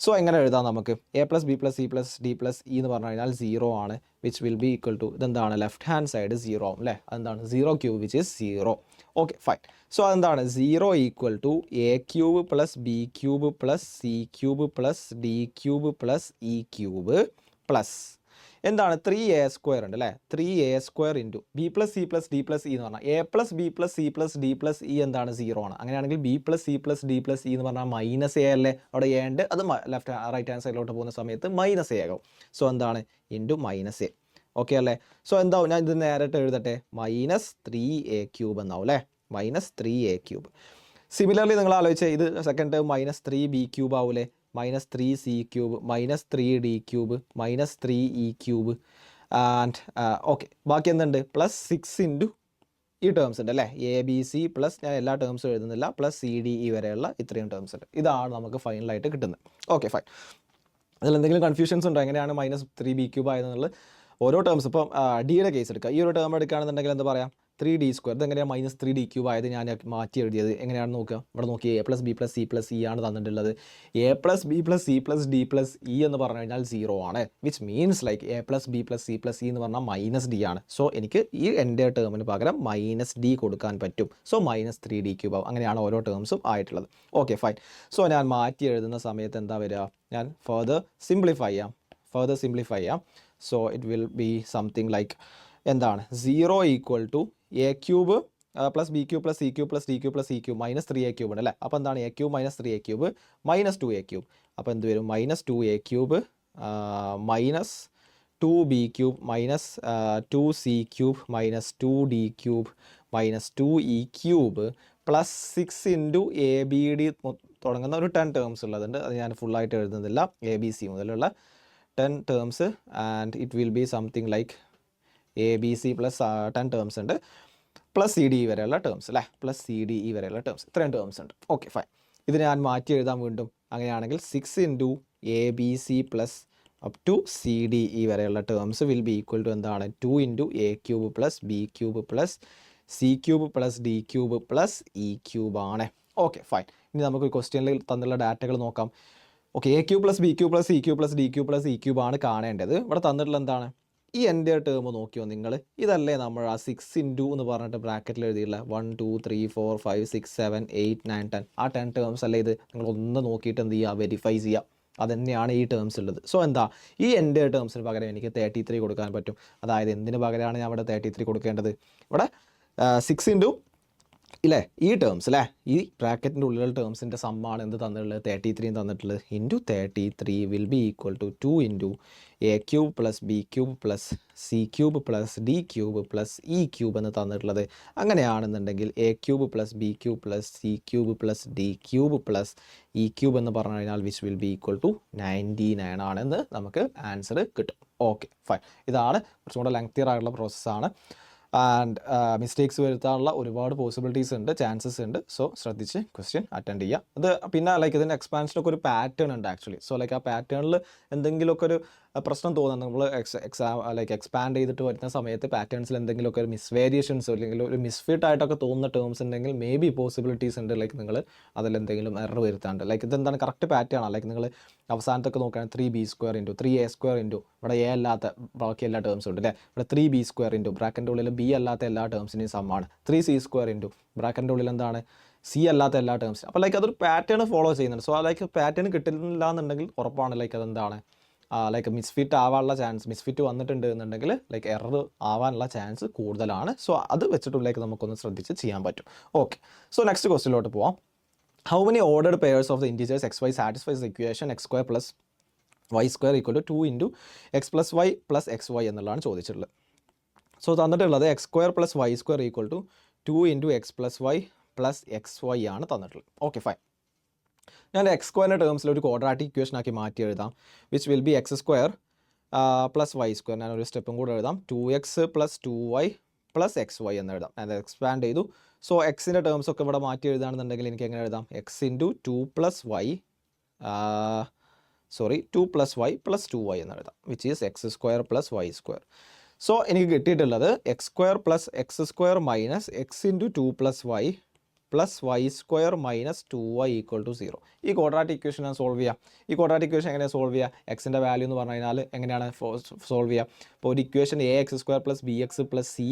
സോ എങ്ങനെ എഴുതാം നമുക്ക് a plus B plus C plus D plus E എന്ന് പറഞ്ഞു കഴിഞ്ഞാൽ 0 ആണ് which will be equal to ഇതെന്താണ് ലെഫ്റ്റ് ഹാൻഡ് സൈഡ് 0 ആവും അല്ലേ അതെന്താണ് 0 cube which is 0. Okay fine. So അതെന്താണ് 0 equal to a cube plus B cube plus C cube plus D cube plus E cube plus എന്താണ് 3a square ഉണ്ട് അല്ലേ 3a square into b plus C plus D plus E എന്ന് പറഞ്ഞാൽ A plus B plus C plus D plus E എന്താണ് 0 ആണ്. അങ്ങനെയാണെങ്കിൽ B plus C plus D plus E എന്ന് പറഞ്ഞാൽ മൈനസ് എ അല്ലേ അവിടെ എ ഉണ്ട് അത് റൈറ്റ് ഹാൻഡ് സൈഡിലോട്ട് പോകുന്ന സമയത്ത് മൈനസ് എ ആകും. സോ എന്താണ് ഇൻറ്റു മൈനസ് എ ഓക്കെ അല്ലേ. സോ എന്താവും ഞാൻ ഇത് നേരിട്ട് എഴുതട്ടെ മൈനസ് 3a ക്യൂബ് എന്നാവും അല്ലേ മൈനസ് 3a ക്യൂബ്. സിമിലർലി നിങ്ങൾ ആലോചിച്ചേ ഇത് second term minus 3b cube ആവൂലേ minus 3c cube minus 3d cube minus 3e cube and okay ബാക്കി എന്തുണ്ട് പ്ലസ് 6 ഇൻറ്റു ഈ ടേംസ് ഉണ്ട് അല്ലേ എ ബി സി പ്ലസ് ഞാൻ എല്ലാ ടേംസും എഴുതുന്നില്ല പ്ലസ് സി ഡി ഇ വരെയുള്ള ഇത്രയും ടേംസ് ഉണ്ട്. ഇതാണ് നമുക്ക് ഫൈനലായിട്ട് കിട്ടുന്നത്. Okay fine. അതിൽ എന്തെങ്കിലും കൺഫ്യൂഷൻസ് ഉണ്ടോ എങ്ങനെയാണ് മൈനസ് 3b ക്യൂബ് ആയതെന്നുള്ളത് ഓരോ ടേംസ് ഇപ്പം ഡിയുടെ കേസ് എടുക്കുക ഈ ഒരു ടേം എടുക്കുകയാണെന്നുണ്ടെങ്കിൽ എന്താ പറയാം 3d സ്ക്വയർ ഇതെങ്ങനെയാണ് മൈനസ് 3d ക്യൂബ് ആയത് ഞാൻ മാറ്റി എഴുതിയത് എങ്ങനെയാണെന്ന് നോക്കുക ഇവിടെ നോക്കി A plus B plus C plus E ആണ് തന്നിട്ടുള്ളത് A plus B plus C plus D plus E എന്ന് പറഞ്ഞു കഴിഞ്ഞാൽ 0 ആണ് which means like A plus B plus C plus E എന്ന് പറഞ്ഞാൽ മൈനസ് ഡി ആണ്. സോ എനിക്ക് ഈ എൻ്റെ ടേമിന് പകരം മൈനസ് ഡി കൊടുക്കാൻ പറ്റും. സോ മൈനസ് 3d ക്യൂബ് ആവും. അങ്ങനെയാണ് ഓരോ ടേംസും ആയിട്ടുള്ളത്. Okay fine. സോ ഞാൻ മാറ്റി എഴുതുന്ന സമയത്ത് എന്താ വരിക ഞാൻ ഫർദർ സിംപ്ലിഫൈ ചെയ്യാം. So it will be something like എന്താണ് 0 equal to a cube plus B cube plus C cube plus D cube plus E cube minus 3a cube ഉണ്ട് അല്ലേ. അപ്പോൾ എന്താണ് a cube minus 3a cube minus 2a cube അപ്പോൾ എന്ത് വരും minus 2a cube minus 2b cube minus 2c cube minus 2d cube minus 2e cube plus 6 into A b D തുടങ്ങുന്ന ഒരു 10 terms ഉള്ളതുണ്ട് അത് ഞാൻ ഫുള്ളായിട്ട് എഴുതുന്നില്ല എ ബി സി മുതലുള്ള 10 terms and it will be something like A B C plus 10 terms ഉണ്ട് plus C D E വരെയുള്ള terms അല്ലേ പ്ലസ് സി ഡി ഇ വരെയുള്ള ടേംസ് ഇത്രയും ടേംസ് ഉണ്ട്. Okay fine. ഇത് ഞാൻ മാറ്റി എഴുതാൻ വീണ്ടും അങ്ങനെയാണെങ്കിൽ 6 into A B C plus up to C D E വരെയുള്ള terms will be equal to എന്താണ് 2 into A cube plus B cube plus C cube plus D cube plus E cube ആണ്. Okay fine. ഇനി നമുക്ക് ക്വസ്റ്റ്യനിൽ തന്നുള്ള ഡാറ്റകൾ നോക്കാം. Okay A cube plus B cube plus C cube plus D cube plus E cube ആണ് കാണേണ്ടത്. ഇവിടെ തന്നിട്ടുള്ള എന്താണ് ഈ എൻ്റെ ടേം നോക്കിയോ നിങ്ങൾ ഇതല്ലേ നമ്മൾ ആ 6 ഇൻറ്റു എന്ന് പറഞ്ഞിട്ട് ബ്രാക്കറ്റിൽ എഴുതിയില്ല 1 2 3 4 5 6 7 8 9 10 ആ 10 ടേംസ് അല്ലേ ഇത് നിങ്ങൾ ഒന്ന് നോക്കിയിട്ട് എന്ത് ചെയ്യുക വെരിഫൈ ചെയ്യുക അതുതന്നെയാണ് ഈ ടേംസ് ഉള്ളത്. സോ എന്താ ഈ എൻ്റെ ടേംസിന് പകരം എനിക്ക് 33 കൊടുക്കാൻ പറ്റും. അതായത് എന്തിന് പകരമാണ് ഞാൻ ഇവിടെ 33 കൊടുക്കേണ്ടത് ഇവിടെ 6 ഇൻറ്റു ഇല്ലേ ഈ ടേംസ് അല്ലേ ഈ ബ്രാക്കറ്റിൻ്റെ ഉള്ളിലുള്ള ടേംസിൻ്റെ സമ്മാണ് എന്ത് തന്നിട്ടുള്ളത് 33 തന്നിട്ടുള്ളത് into 33 will be equal to 2 into A cube plus B cube plus C cube plus D cube plus E cube എന്ന് തന്നിട്ടുള്ളത്. അങ്ങനെയാണെന്നുണ്ടെങ്കിൽ a cube plus B cube plus C cube plus D cube plus E cube എന്ന് പറഞ്ഞു കഴിഞ്ഞാൽ which will be equal to 99 ആണെന്ന് നമുക്ക് answer കിട്ടും. Okay fine. ഇതാണ് കുറച്ചും കൂടെ ലെങ്തിയർ ആയിട്ടുള്ള പ്രോസസ്സാണ്. ആൻഡ് മിസ്റ്റേക്സ് വരുത്താനുള്ള ഒരുപാട് പോസിബിലിറ്റീസ് ഉണ്ട്, ചാൻസസ് ഉണ്ട്. സോ ശ്രദ്ധിച്ച് ക്വസ്റ്റ്യൻ അറ്റൻഡ് ചെയ്യുക. അത് പിന്നെ ലൈക്ക് ഇതിൻ്റെ എക്സ്പാൻഷനൊക്കെ ഒരു പാറ്റേൺ ഉണ്ട് ആക്ച്വലി. സോ ലൈക്ക് ആ പാറ്റേണിൽ എന്തെങ്കിലുമൊക്കെ ഒരു പ്രശ്നം തോന്നുന്നു നമ്മൾ എക്സ്പാൻഡ് ചെയ്തിട്ട് വരുന്ന സമയത്ത് പാറ്റേൺസിൽ എന്തെങ്കിലുമൊക്കെ ഒരു മിസ്വേരിയേഷൻസോ അല്ലെങ്കിൽ ഒരു മിസ്ഫിറ്റ് ആയിട്ടൊക്കെ തോന്നുന്ന ടേംസ് ഉണ്ടെങ്കിൽ മേ ബി പോസിബിലിറ്റീസ് ഉണ്ട് ലൈക്ക് നിങ്ങൾ അതിലെന്തെങ്കിലും എറർ വരുത്താണ്ട്. ലൈക്ക് ഇതെന്താണ് കറക്റ്റ് പാറ്റേൺ ആണ്. ലൈക്ക് നിങ്ങൾ അവസാനത്തൊക്കെ നോക്കുകയാണെങ്കിൽ 3b² ഇൻറ്റു 3a² ഇൻറ്റു ഇവിടെ എ അല്ലാത്ത ബാക്കി എല്ലാ ടേംസും ഉണ്ട് അല്ലേ. ഇവിടെ 3b² ഇൻറ്റു ബ്രാക്കറ്റിൻ്റെ ഉള്ളിൽ ബി അല്ലാത്ത എല്ലാ ടേംസിൻ്റെയും സമ്മാണ്. 3c² ഇൻറ്റു ബ്രാക്കറ്റിൻ്റെ ഉള്ളിൽ എന്താണ് സി അല്ലാത്ത എല്ലാ ടേംസും. അപ്പോൾ ലൈക്ക് അതൊരു പാറ്റേൺ ഫോളോ ചെയ്യുന്നുണ്ട്. സോ ലൈക്ക് പാറ്റേൺ കിട്ടില്ല എന്നുണ്ടെങ്കിൽ ഉറപ്പാണ് ലൈക്ക് അതെന്താണ് ലൈക്ക് മിസ്ഫിറ്റ് ആവാനുള്ള ചാൻസ്, മിസ്ഫിറ്റ് വന്നിട്ടുണ്ട് എന്നുണ്ടെങ്കിൽ ലൈക്ക് എറർ ആവാനുള്ള ചാൻസ് കൂടുതലാണ്. സോ അത് വെച്ചിട്ടും ലൈക്ക് നമുക്കൊന്ന് ശ്രദ്ധിച്ച് ചെയ്യാൻ പറ്റും. ഓക്കെ, സോ നെക്സ്റ്റ് ക്വസ്റ്റ്യനിലോട്ട് പോവാം. How many ordered pairs of the integers x y satisfies the equation x² plus y² equal to 2 into x plus Y plus x y എന്നുള്ളതാണ് ചോദിച്ചിട്ടുള്ളത്. സോ തന്നിട്ടുള്ളത് x² plus y² equal to 2 into x plus Y plus x y ആണ് തന്നിട്ടുള്ളത്. Okay fine. ഞാൻ x² ടേംസിൽ ഒരു quadratic equation ആക്കി മാറ്റി എഴുതാം. Which will be x² plus y². ഞാനൊരു സ്റ്റെപ്പും കൂടെ എഴുതാം. 2x plus 2y plus x Y എന്ന് എഴുതാം. ഞാൻ എക്സ്പാൻഡ് ചെയ്തു. സോ എക്സിൻ്റെ ടേംസ് ഒക്കെ ഇവിടെ മാറ്റി എഴുതുകയാണെന്നുണ്ടെങ്കിൽ എനിക്ക് എങ്ങനെ എഴുതാം? X into 2 plus y 2 plus Y plus 2y എന്ന് എഴുതാം. Which is x² plus y². So എനിക്ക് കിട്ടിയിട്ടുള്ളത് x² plus x² minus x into 2 plus Y plus y² minus 2y equal to 0. ഈ ക്വാഡ്രാറ്റിക് ഇക്വേഷൻ ഞാൻ സോൾവ് ചെയ്യാം. ഈ quadratic equation എങ്ങനെയാണ് solve ചെയ്യുക? എക്സിൻ്റെ വാല്യൂ എന്ന് പറഞ്ഞു കഴിഞ്ഞാൽ എങ്ങനെയാണ് സോൾവ് ചെയ്യുക? ഇപ്പോൾ ഒരു equation ax² plus bx plus c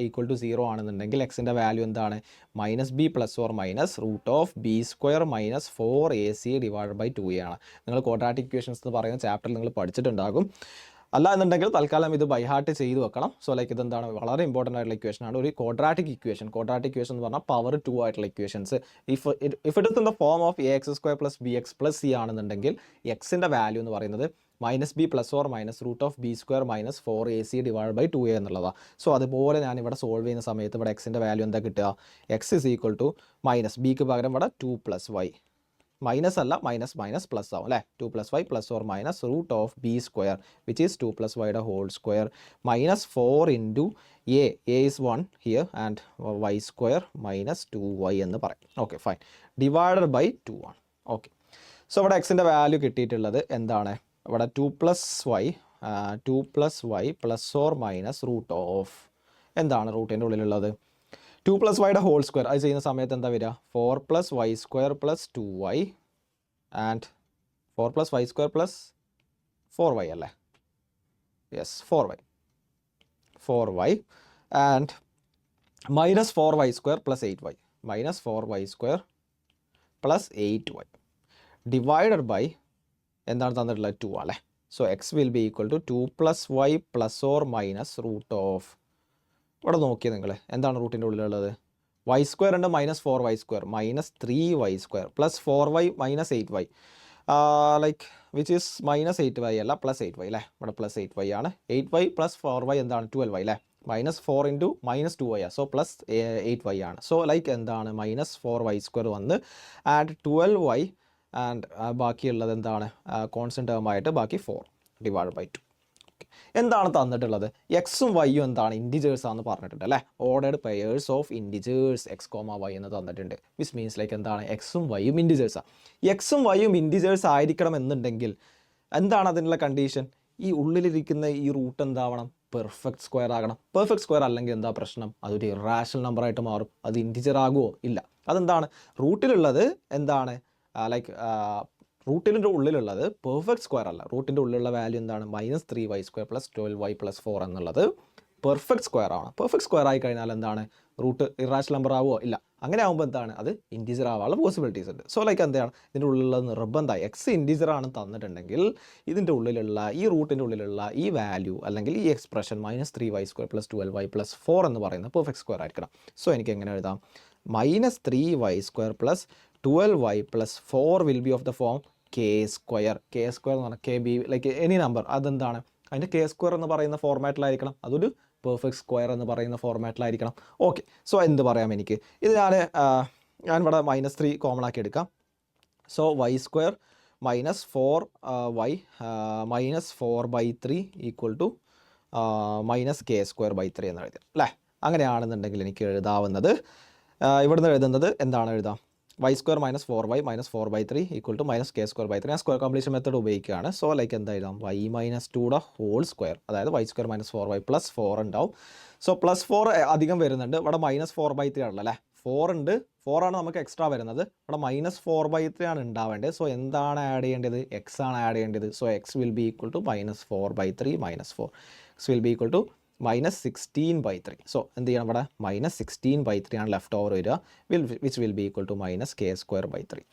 equal to 0 ആണെന്നുണ്ടെങ്കിൽ എക്സിൻ്റെ വാല്യൂ എന്താണ്? -b plus or minus √b² minus 4ac divide by 2a ആണ്. നിങ്ങൾ ക്വാഡ്രാറ്റിക് ഇക്വേഷൻസ് എന്ന് പറയുന്ന ചാപ്റ്ററിൽ നിങ്ങൾ പഠിച്ചിട്ടുണ്ടാകും. അല്ല എന്നുണ്ടെങ്കിൽ തൽക്കാലം ഇത് ബൈ ഹാർട്ട് ചെയ്ത് വെക്കണം. സോ ലൈക്ക് ഇതെന്താണ് വളരെ ഇമ്പോർട്ടൻ്റ് ആയിട്ടുള്ള ഇക്വേഷൻ ആണ്. ഒരു ക്വാഡ്രാറ്റിക് ഇക്വേഷൻ എന്ന് പറഞ്ഞാൽ പവർ 2 ആയിട്ടുള്ള equations if it is in the form of ax² plus bx plus c ആണെന്നുണ്ടെങ്കിൽ എക്സിൻ്റെ വാല്യൂ എന്ന് പറയുന്നത് -b plus or minus √b² minus 4ac divide by 2a എന്നുള്ളതാണ്. സോ അതുപോലെ ഞാൻ ഇവിടെ സോൾവ് ചെയ്യുന്ന സമയത്ത് ഇവിടെ എക്സിൻ്റെ വാല്യൂ എന്താ കിട്ടുക? X is equal to minus ബിക്ക് പകരം ഇവിടെ 2 പ്ലസ് വൈ, മൈനസ് അല്ല മൈനസ് പ്ലസ് ആവും അല്ലേ. 2 plus Y plus or minus √b² which is 2 plus വൈയുടെ whole square minus 4 into A is 1 here and y² minus 2y എന്ന് പറയും. Okay fine. ഡിവൈഡഡ് ബൈ 2 ആണ്. ഓക്കെ, സോ ഇവിടെ എക്സിൻ്റെ value കിട്ടിയിട്ടുള്ളത് എന്താണ്? ഇവിടെ 2 plus Y plus or minus എന്താണ് റൂട്ടിൻ്റെ ഉള്ളിലുള്ളത്? 2 പ്ലസ് വൈയുടെ ഹോൾ സ്ക്വയർ. അത് ചെയ്യുന്ന സമയത്ത് എന്താ വരിക? 4 plus y² plus 2y and 4 plus y² plus 4y അല്ലേ? Yes 4y and minus 4y² plus 8y minus 4y² plus 8y divided by എന്താണ് തന്നിട്ടുള്ളത്? 2 അല്ലേ. So x will be equal to 2 plus Y plus or minus ഇവിടെ നോക്കിയത് നിങ്ങൾ എന്താണ് റൂട്ടിൻ്റെ ഉള്ളിലുള്ളത്? y² ഉണ്ട് minus 4y² minus 3y² plus 4y minus 8y like which is minus 8y അല്ല പ്ലസ് 8y അല്ലേ. ഇവിടെ പ്ലസ് 8y ആണ്. 8y പ്ലസ് 4y എന്താണ്? 12y അല്ലേ. Minus 4 into minus 2y so plus 8y ആണ്. സോ ലൈക്ക് എന്താണ്? Minus 4y² വന്ന് and 12y and ബാക്കിയുള്ളത് എന്താണ്? കോൺസ്റ്റൻറ്റ് ടേം ആയിട്ട് ബാക്കി 4 ഡിവൈഡ് ബൈ 2. എന്താണ് തന്നിട്ടുള്ളത്? എക്സും വൈയും എന്താണ്? ഇൻറ്റിജേഴ്സ് ആണെന്ന് പറഞ്ഞിട്ടുണ്ട് അല്ലേ. Ordered pairs of integers x, y എന്ന് തന്നിട്ടുണ്ട്. വിച്ച് മീൻസ് ലൈക്ക് എന്താണ്? എക്സും വൈയും ഇൻറ്റിജേഴ്സാണ്. എക്സും വൈയും ഇൻറ്റിജേഴ്സ് ആയിരിക്കണം എന്നുണ്ടെങ്കിൽ എന്താണ് അതിനുള്ള കണ്ടീഷൻ? ഈ ഉള്ളിലിരിക്കുന്ന ഈ റൂട്ട് എന്താവണം? പെർഫെക്റ്റ് സ്ക്വയർ ആകണം. പെർഫെക്റ്റ് സ്ക്വയർ അല്ലെങ്കിൽ എന്താ പ്രശ്നം? അതൊരു ഇറാഷണൽ നമ്പറായിട്ട് മാറും. അത് ഇൻറ്റിജർ ആകുമോ? ഇല്ല. അതെന്താണ്? റൂട്ടിലുള്ളത് എന്താണ്? ലൈക്ക് റൂട്ടിൻ്റെ ഉള്ളിലുള്ളത് പെർഫെക്റ്റ് സ്ക്വയർ അല്ല. റൂട്ടിൻ്റെ ഉള്ളിലുള്ള വാല്യൂ എന്താണ്? -3y² പ്ലസ് 12y പ്ലസ് 4 എന്നുള്ളത് പെർഫെക്റ്റ് സ്ക്വയർ ആണ്. പെർഫെക്റ്റ് സ്ക്വയർ ആയി കഴിഞ്ഞാൽ എന്താണ്? റൂട്ട് ഇറാഷണൽ നമ്പർ ആവുമോ? ഇല്ല. അങ്ങനെ ആകുമ്പോൾ എന്താണ് അത് ഇൻറ്റീജർ ആവാനുള്ള പോസിബിലിറ്റീസ് ഉണ്ട്. സോ ലൈക്ക് എന്താണ് ഇതിൻ്റെ ഉള്ളിലുള്ള നിർബന്ധമായി എക്സ് ഇൻറ്റീജർ ആണ് തന്നിട്ടുണ്ടെങ്കിൽ ഇതിൻ്റെ ഉള്ളിലുള്ള ഈ റൂട്ടിൻ്റെ ഉള്ളിലുള്ള ഈ വാല്യൂ അല്ലെങ്കിൽ ഈ എക്സ്പ്രഷൻ -3y² + 12y + 4 എന്ന് പറയുന്നത് പെർഫെക്റ്റ് സ്ക്വയർ ആയിരിക്കണം. സോ എനിക്ക് എങ്ങനെ എഴുതാം? -3y² + 12y + 4 will be of the form k². k² എന്ന് പറഞ്ഞാൽ KB ലൈക്ക് എനി നമ്പർ, അതെന്താണ് അതിൻ്റെ k² എന്ന് പറയുന്ന ഫോർമാറ്റിലായിരിക്കണം, അതൊരു പെർഫെക്റ്റ് സ്ക്വയർ എന്ന് പറയുന്ന ഫോർമാറ്റിലായിരിക്കണം. ഓക്കെ, സോ എന്ത് പറയാം എനിക്ക്? ഇത് ഞാൻ ഇവിടെ -3 കോമൺ ആക്കി എടുക്കാം. സോ y² - 4y -4/3 = -k²/3 എന്ന് എഴുതാം അല്ലേ? അങ്ങനെയാണെന്നുണ്ടെങ്കിൽ എനിക്ക് എഴുതാവുന്നത് ഇവിടുന്ന് എഴുതുന്നത് എന്താണ് എഴുതാം? y² - 4y -4/3 = -k²/3. ഞാൻ സ്ക്വയർ കോംപ്ലീഷൻ മെത്തേഡ് ഉപയോഗിക്കുകയാണ്. സോ ലൈക്ക് എന്താ എഴുതാം? y - 2 ഹോൾ സ്ക്വയർ, അതായത് y² - 4y + 4 ഉണ്ടാവും. സോ +4 അധികം വരുന്നുണ്ട്, ഇവിടെ -4/3 ആണല്ലോ അല്ലേ? 4 ഉണ്ട്, 4 ആണ് നമുക്ക് എക്സ്ട്രാ വരുന്നത്, ഇവിടെ -4/3 ആണ് ഉണ്ടാവേണ്ടത്. സോ എന്താണ് ആഡ് ചെയ്യേണ്ടത്? എക്സ് ആണ് ആഡ് ചെയ്യേണ്ടത്. So x will be equal to -4/3 - 4, x will be equal to -16/3. So എന്ത് ചെയ്യണം? ഇവിടെ -16/3 ആണ് ലെഫ്റ്റ് ഓവർ വരിക, which will be equal to -k²/3.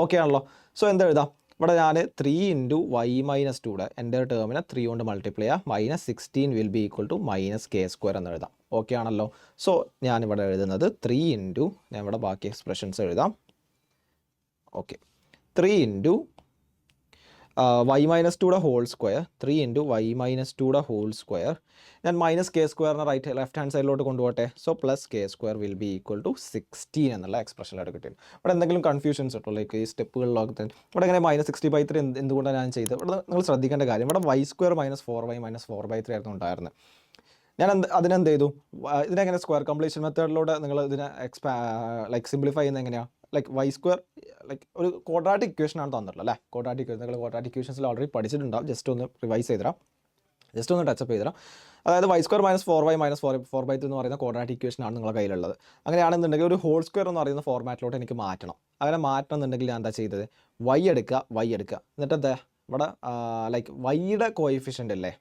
Okay ആണല്ലോ? സോ എന്താ എഴുതാം? ഇവിടെ ഞാൻ 3 × y - 2 എൻ്റെ ടേമിനെ 3 കൊണ്ട് മൾട്ടിപ്ലൈ ചെയ്യുക, -16 will be equal to -k² എന്ന് എഴുതാം. ഓക്കെ ആണല്ലോ? സോ ഞാനിവിടെ എഴുതുന്നത് 3 × ഞാൻ ഇവിടെ ബാക്കി എക്സ്പ്രഷൻസ് എഴുതാം. Okay, 3 × y - 2 whole square, 3 × y - 2 whole square. ഞാൻ -k² ലെഫ്റ്റ് ഹാൻഡ് സൈഡിലോട്ട് കൊണ്ടുപോട്ടെ. So +k² will be equal to 16 എന്നുള്ള എക്സ്പ്രഷനിലോട്ട് കിട്ടിയത്. ഇവിടെ എന്തെങ്കിലും കൺഫ്യൂഷൻസ് കിട്ടും ലൈക്ക് ഈ സ്റ്റെപ്പുകളിലൊക്കെ തന്നെ. ഇവിടെ എങ്ങനെ -60/3 എന്തുകൊണ്ടാണ് ഞാൻ ചെയ്തത്? ഇവിടെ നിങ്ങൾ ശ്രദ്ധിക്കേണ്ട കാര്യം, ഇവിടെ y² - 4y - 4/3 ആയിരുന്നു ഉണ്ടായിരുന്നത്. ഞാൻ അതിനെന്ത് ചെയ്തു? ഇതിനെങ്ങനെ സ്ക്വയർ കംപ്ലീഷൻ മെത്തേഡിലൂടെ നിങ്ങൾ ഇതിനെ ലൈക്ക് സിംപ്ലിഫൈ ചെയ്യുന്നത് എങ്ങനെയാണ്? ലൈക്ക് y² ലൈക്ക് ഒരു ക്വാഡ്രാറ്റിക് ഇക്വേഷൻ ആണ് തന്നിട്ടുള്ളത് അല്ലേ? ക്വാഡ്രാറ്റിക് നിങ്ങൾ ക്വാഡ്രാറ്റിക് ഇക്വേഷൻസിൽ ഓൾറെഡി പഠിച്ചിട്ടുണ്ടാവും. ജസ്റ്റ് ഒന്ന് റിവൈസ് ചെയ്തരാം, ജസ്റ്റ് ഒന്ന് ടച്ചപ്പ് ചെയ്തരാം. അതായത് y² - 4y - 4/3 എന്ന് പറയുന്ന ക്വാഡ്രാറ്റിക് ഇക്വേഷൻ ആണ് നിങ്ങളുടെ കയ്യിലുള്ളത്. അങ്ങനെയാണെന്നുണ്ടെങ്കിൽ ഒരു ഹോൾ സ്ക്വയർ എന്ന് പറയുന്ന ഫോർമാറ്റിലോട്ട് എനിക്ക് മാറ്റണം. അങ്ങനെ മാറ്റണം എന്നുണ്ടെങ്കിൽ ഞാൻ എന്താ ചെയ്തത്? y എടുക്കുക, എന്നിട്ട് എന്താ ഇവിടെ ലൈക്ക് വൈയുടെ കോഎഫിഷ്യൻ്റ് അല്ലേ,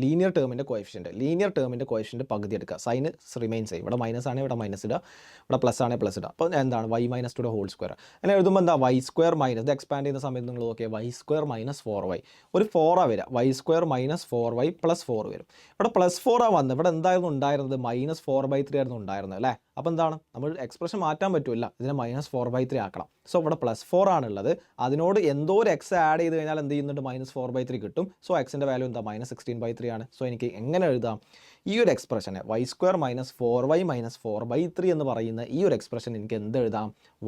ലീനിയർ ടേമിൻ്റെ കോഎഫിഷ്യൻ്റ് പകുതി എടുക്കുക, സൈന് റിമെയിൻസ് ചെയ്യും. ഇവിടെ മൈനസ് ആണെങ്കിൽ ഇവിടെ മൈനസ് ഇടുക, ഇവിടെ പ്ലസ് ആണെങ്കിൽ പ്ലസ് ഇടുക. അപ്പോൾ എന്താണ് y - 2 ഹോൾ സ്ക്വയർ. അങ്ങനെ എഴുതുമ്പോൾ എന്താ y² ഇത് എക്സ്പാൻഡ് ചെയ്യുന്ന സമയത്ത് നിങ്ങൾ നോക്കിയാൽ y² - 4y ഒരു 4 വരിക, y² - 4y + 4 വരും. ഇവിടെ +4 വന്നത്, ഇവിടെ എന്തായിരുന്നു ഉണ്ടായിരുന്നത്? -4/3 ആയിരുന്നു ഉണ്ടായിരുന്നത് അല്ലേ? അപ്പോൾ എന്താണ് നമ്മൾ എക്സ്പ്രഷൻ മാറ്റാൻ പറ്റില്ല, ഇതിനെ -4/3 ആക്കണം. സോ ഇവിടെ +4 ആണുള്ളത്, അതിനോട് എന്തോ ഒരു എക്സ് ആഡ് ചെയ്ത് കഴിഞ്ഞാൽ എന്ത് ചെയ്യുന്നുണ്ട്? -4/3 കിട്ടും. സോ എക്സിൻ്റെ വാല്യൂ എന്താ? -16/3 ആണ്. സോ എനിക്ക് എങ്ങനെ എഴുതാം? ഈ ഒരു എക്സ്പ്രഷനെ y² - 4y - 4/3 എന്ന് പറയുന്ന ഈ ഒരു എക്സ്പ്രഷൻ എനിക്ക് എന്ത് എഴുതാം?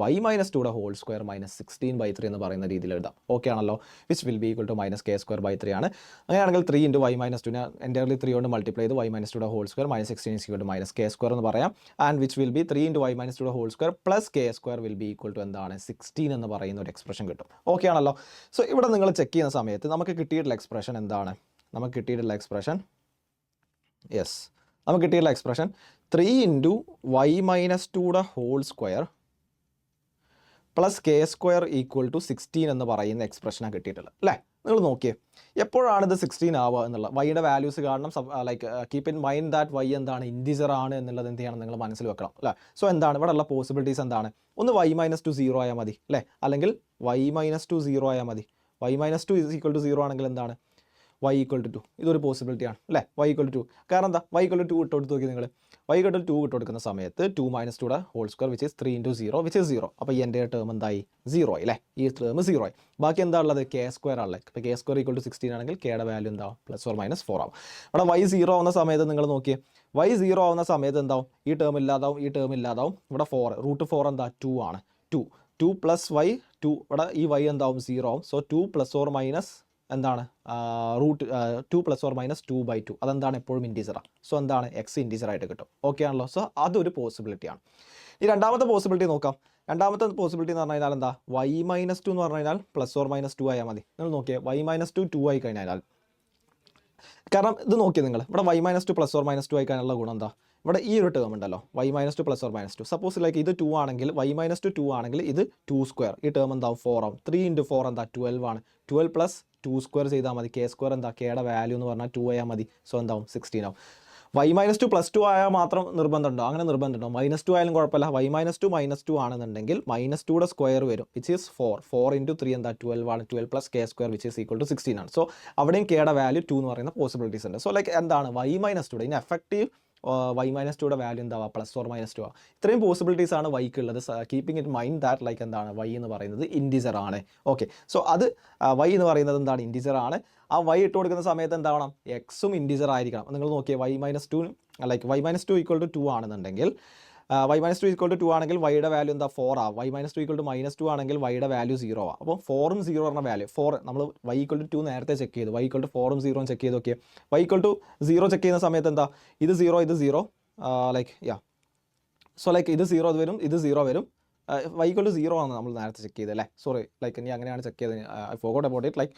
y - 2 ഹോൾ സ്ക്വയർ -16/3 എന്ന് പറയുന്ന രീതിയിൽ എഴുതാം. ഓക്കെ ആണല്ലോ? Which will be equal to -k²/3 ആണ്. അങ്ങനെയാണെങ്കിൽ 3 × y - 2 ഞാൻ എൻ്റയർലി 3 കൊണ്ട് മൾട്ടിപ്ലൈ ചെയ്ത് y - 2 ഹോൾ സ്ക്വയർ -16 = -k² എന്ന് പറയാം. And which will be 3 × y - 2 whole square +k² will be equal to എന്താണ്? 16 എന്ന് പറയുന്ന ഒരു എക്സ്പ്രഷൻ കിട്ടും. ഓക്കെ ആണല്ലോ? സോ ഇവിടെ നിങ്ങൾ ചെക്ക് ചെയ്യുന്ന സമയത്ത് നമുക്ക് കിട്ടിയിട്ടുള്ള എക്സ്പ്രഷൻ എന്താണ്? നമുക്ക് കിട്ടിയിട്ടുള്ള expression 3 × y - 2 whole square +k² equal to 16 എന്ന് പറയുന്ന എക്സ്പ്രഷനാണ് കിട്ടിയിട്ടുള്ളത് അല്ലേ? നിങ്ങൾ നോക്കിയേ, എപ്പോഴാണ് ഇത് 16 ആവുക എന്നുള്ള വൈയുടെ വാല്യൂസ് കാരണം like keep in mind that y എന്താണ്? ഇൻറ്റീജർ ആണ് എന്നുള്ളത് എന്ത് ചെയ്യണം? നിങ്ങൾ മനസ്സിൽ വെക്കണം അല്ലേ? സോ എന്താണ് ഇവിടെ ഉള്ള പോസിബിലിറ്റീസ് എന്താണ്? ഒന്ന് y - 2 0 ആയാൽ മതി അല്ലേ? അല്ലെങ്കിൽ y - 2 0 ആയാൽ മതി. y - 2 = 0 ആണെങ്കിൽ എന്താണ്? y = 2. ഇതൊരു പോസിബിലിറ്റി ആണ് അല്ലേ? y = 2. കാരണം എന്താ? y = 2 ഇട്ട് കൊടുത്ത് നോക്കി നിങ്ങൾ. y = 2 ഇട്ട് കൊടുക്കുന്ന സമയത്ത് 2 - 2 whole square which is 3 × 0 which is 0. അപ്പോൾ ഈ എൻ്റെ ടേം എന്തായി? 0 ആയി അല്ലേ? ഈ ടേം 0 ആയി. ബാക്കി എന്താ ഉള്ളത്? k² ആണല്ലേ? അപ്പോൾ k² = 16 ആണെങ്കിൽ kയുടെ വാല്യൂ എന്താവും? +or -4 ആവും. അവിടെ y 0 ആവുന്ന സമയത്ത് നിങ്ങൾ നോക്കിയേ, y 0 ആവുന്ന സമയത്ത് എന്താവും? ഈ ടേം ഇല്ലാതാവും. ഇവിടെ 4 √4 എന്താ? 2 ആണ്. 2 + y 2, ഇവിടെ ഈ y എന്താവും? 0 ആവും. സോ 2 ± എന്താണ്? √2 ± 2/2 അതെന്താണ്? എപ്പോഴും ഇൻറ്റീജറാണ്. സോ എന്താണ്? എക്സ് ഇൻറ്റീജറായിട്ട് കിട്ടും. ഓക്കെ ആണല്ലോ? സോ അതൊരു പോസിബിലിറ്റിയാണ്. ഈ രണ്ടാമത്തെ പോസിബിലിറ്റി നോക്കാം. രണ്ടാമത്തെ പോസിബിലിറ്റി എന്ന് പറഞ്ഞു കഴിഞ്ഞാൽ എന്താ? y - 2 എന്ന് പറഞ്ഞു കഴിഞ്ഞാൽ +or -2 ആയാൽ മതി. നിങ്ങൾ നോക്കിയേ, y - 2 2 ആയി കഴിഞ്ഞാൽ, കാരണം ഇത് നോക്കിയേ നിങ്ങൾ, ഇവിടെ y - 2 +or -2 ആയി കഴിഞ്ഞാലുള്ള ഗുണം എന്താ? ഇവിടെ ഈ ഒരു ടേം ഉണ്ടല്ലോ, y - 2 +or -2. സപ്പോസ് ലൈക്ക് ഇത് 2 ആണെങ്കിൽ y - 2 ആണെങ്കിൽ ഇത് 2². ഈ ടേം എന്താവും? 4 ആവും. 3 × 4 എന്താ? 12 ആണ്. 12 + 2² ചെയ്താൽ മതി. k² എന്താ? kയുടെ വാല്യൂ എന്ന് പറഞ്ഞാൽ 2 ആയാൽ മതി. സോ എന്താവും? 16 ആവും. y-2 +2 ആയാൽ മാത്രം നിർബന്ധമുണ്ടോ? അങ്ങനെ നിർബന്ധമുണ്ടോ? -2 ആയാലും കുഴപ്പമില്ല. y-2 -2 ആണെന്നുണ്ടെങ്കിൽ -2യുടെ സ്ക്വയർ വരും, വിച്ച് ഈസ് 4 × 3 എന്താ 12 ആണ്. 12 + k² which is equal to 16 ആണ്. സോ അവിടെയും കെയുടെ വാല്യൂ 2 എന്ന് പറയുന്ന പോസിബിലിറ്റീസ് ഉണ്ട്. സോ ലൈക്ക് എന്താണ് y-2 ഇനി എഫക്റ്റീവ് y-2യുടെ വാല്യൂ എന്താവാ +or -2 ആ. ഇത്രയും പോസിബിലിറ്റീസ് ആണ് വൈക്ക് ഉള്ളത്. Keeping it mind that like എന്താണ് y എന്ന് പറയുന്നത് ഇൻഡിജർ ആണ്. ഓക്കെ, സോ അത് y എന്ന് പറയുന്നത് എന്താണ് ഇൻഡിജർ ആണ്. ആ y ഇട്ട് കൊടുക്കുന്ന സമയത്ത് എന്താവണം, എക്സും ഇൻഡിജർ ആയിരിക്കണം. നിങ്ങൾ നോക്കിയേ y-2 ലൈക്ക് y-2 = 2 ആണെന്നുണ്ടെങ്കിൽ y-2 = 2 ആണെങ്കിൽ വൈയുടെ വാല്യൂ എന്താ 4 ആവും. y-2 = -2 ആണെങ്കിൽ വൈയുടെ വാല്യൂ 0 ആവും. അപ്പോൾ 4ഉം 0 പറഞ്ഞ വാല്യൂ 4 നമ്മൾ y = 2 നേരത്തെ ചെക്ക് ചെയ്തു. y = 4ഉം 0ഉം ചെക്ക് ചെയ്ത് നോക്കിയേ. y = 0 ചെക്ക് ചെയ്യുന്ന സമയത്ത് എന്താ ഇത് 0 ഇത് 0 ലൈക്ക് സോ ലൈക്ക് ഇത് 0 വരും, ഇത് 0 വരും. y = 0 ആണ് നമ്മൾ നേരത്തെ ചെക്ക് ചെയ്തത് അല്ലേ. സോറി ലൈക്ക് ഇനി അങ്ങനെയാണ് ചെക്ക് ചെയ്തത്. I forgot about it. Like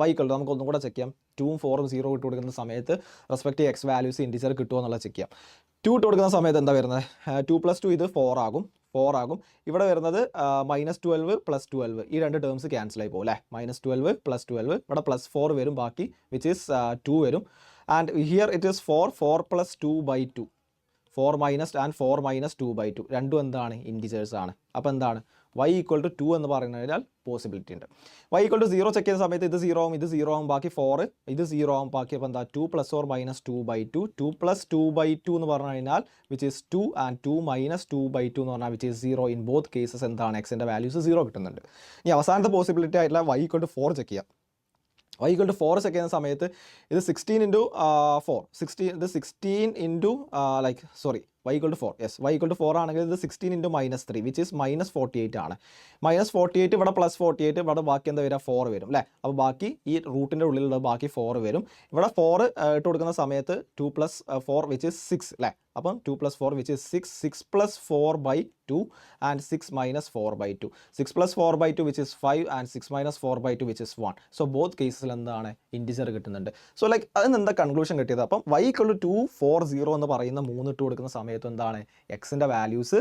y = നമുക്ക് ഒന്നും കൂടെ ചെക്ക് ചെയ്യാം. 2ഉം 4ഉം 0 ഇട്ട് കൊടുക്കുന്ന സമയത്ത് റെസ്പെക്റ്റീവ് എക്സ് വാല്യൂസ് ഇൻഡിജർ കിട്ടുമോ എന്നുള്ളത് ചെക്ക് ചെയ്യാം. 2 ഇട്ട് കൊടുക്കുന്ന സമയത്ത് എന്താ വരുന്നത്, 2 + 2 ഇത് 4 ആകും. ഇവിടെ വരുന്നത് -12 + 12 ഈ രണ്ട് ടേംസ് ക്യാൻസൽ ആയി പോകും അല്ലേ. -12 + 12 ഇവിടെ +4 വരും ബാക്കി, വിച്ച് ഈസ് 2 വരും. And here it is 4 + 2/2 4 - and 4 - 2/2 രണ്ടും എന്താണ് ഇൻഡിജേഴ്സ് ആണ്. അപ്പോൾ എന്താണ് y = 2 എന്ന് പറഞ്ഞു കഴിഞ്ഞാൽ പോസിബിലിറ്റി ഉണ്ട്. y = 0 ചെക്ക് ചെയ്യുന്ന സമയത്ത് ഇത് 0 ആവും, ഇത് 0 ആവും, ബാക്കി 4 ഇത് 0 ആവും ബാക്കി. അപ്പോൾ എന്താ 2 + or -2/2 2 + 2/2 എന്ന് പറഞ്ഞു കഴിഞ്ഞാൽ വിച്ച് ഈസ് 2 ആൻഡ് 2 - 2/2 എന്ന് പറഞ്ഞാൽ which is 0. In both cases എന്താണ് എക്സിൻ്റെ വാല്യൂസ് 0 കിട്ടുന്നുണ്ട്. ഇനി അവസാനത്തെ പോസിബിലിറ്റി ആയിട്ടുള്ള y = 4 ചെക്ക് ചെയ്യാം. y = 4 ചെക്ക് ചെയ്യുന്ന സമയത്ത് ഇത് 16 × 4 ഇത് 16 into like sorry y = 4 yes y = 4 ആണെങ്കിൽ ഇത് 16 × -3 വിച്ച് ഈസ് -48 ആണ്. -48 ഇവിടെ +48 ഇവിടെ ബാക്കി എന്താ വരിക 4 വരും അല്ലേ. അപ്പോൾ ബാക്കി ഈ റൂട്ടിൻ്റെ ഉള്ളിലുള്ള ബാക്കി 4 വരും. ഇവിടെ 4 ഇട്ട് കൊടുക്കുന്ന സമയത്ത് 2 + 4 വിച്ച് ഈസ് 6 അല്ലേ. അപ്പം 2 + 4 which is 6 6 + 4/2 and 6 - 4/2 6 + 4/2 which is 5 and 6 - 4/2 which is 1. So both കേസിൽ എന്താണ് ഇൻഡിജർ കിട്ടുന്നുണ്ട്. സോ ലൈക്ക് അതിന് എന്താ കൺക്ലൂഷൻ കിട്ടിയത്, അപ്പം y = 2 4 0 എന്ന് പറയുന്ന 3 ഇട്ട് കൊടുക്കുന്ന സമയത്ത് എന്താണ് എക്സിൻ്റെ വാല്യൂസ്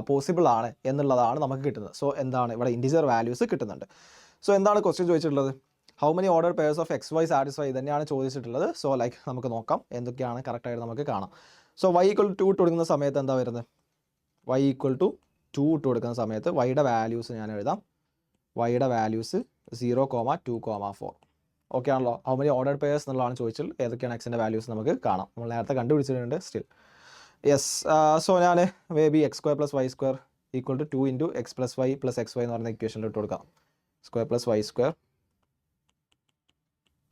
പോസിബിൾ ആണ് എന്നുള്ളതാണ് നമുക്ക് കിട്ടുന്നത്. സോ എന്താണ് ഇവിടെ ഇൻഡിജർ വാല്യൂസ് കിട്ടുന്നുണ്ട്. സോ എന്താണ് ക്വസ്റ്റ്യൻ ചോദിച്ചിട്ടുള്ളത്, how many order pairs of XY satisfy തന്നെയാണ് ചോദിച്ചിട്ടുള്ളത്. സോ ലൈക്ക് നമുക്ക് നോക്കാം എന്തൊക്കെയാണ് കറക്റ്റായിട്ട് നമുക്ക് കാണാം. സോ y = 2 ഇട്ട് കൊടുക്കുന്ന സമയത്ത് എന്താ വരുന്നത്, y = 2 ഇട്ട് കൊടുക്കുന്ന സമയത്ത് വൈയുടെ വാല്യൂസ് ഞാൻ എഴുതാം. വൈയുടെ വാല്യൂസ് 0, 2, 4 ഓക്കെ ആണല്ലോ. ഹൗ മെനി ഓർഡർ പെയർസ് എന്നുള്ളതാണ് ചോദിച്ചാൽ ഏതൊക്കെയാണ് എക്സിൻ്റെ വാല്യൂസ് നമുക്ക് കാണാം. നമ്മൾ നേരത്തെ കണ്ടുപിടിച്ചിട്ടുണ്ട് സ്റ്റിൽ യെസ്. സോ ഞാൻ may be x² + y² = 2 × x + y + xy എന്ന് പറയുന്ന ഇക്വേഷനിൽ ഇട്ട് കൊടുക്കാം. x² + y²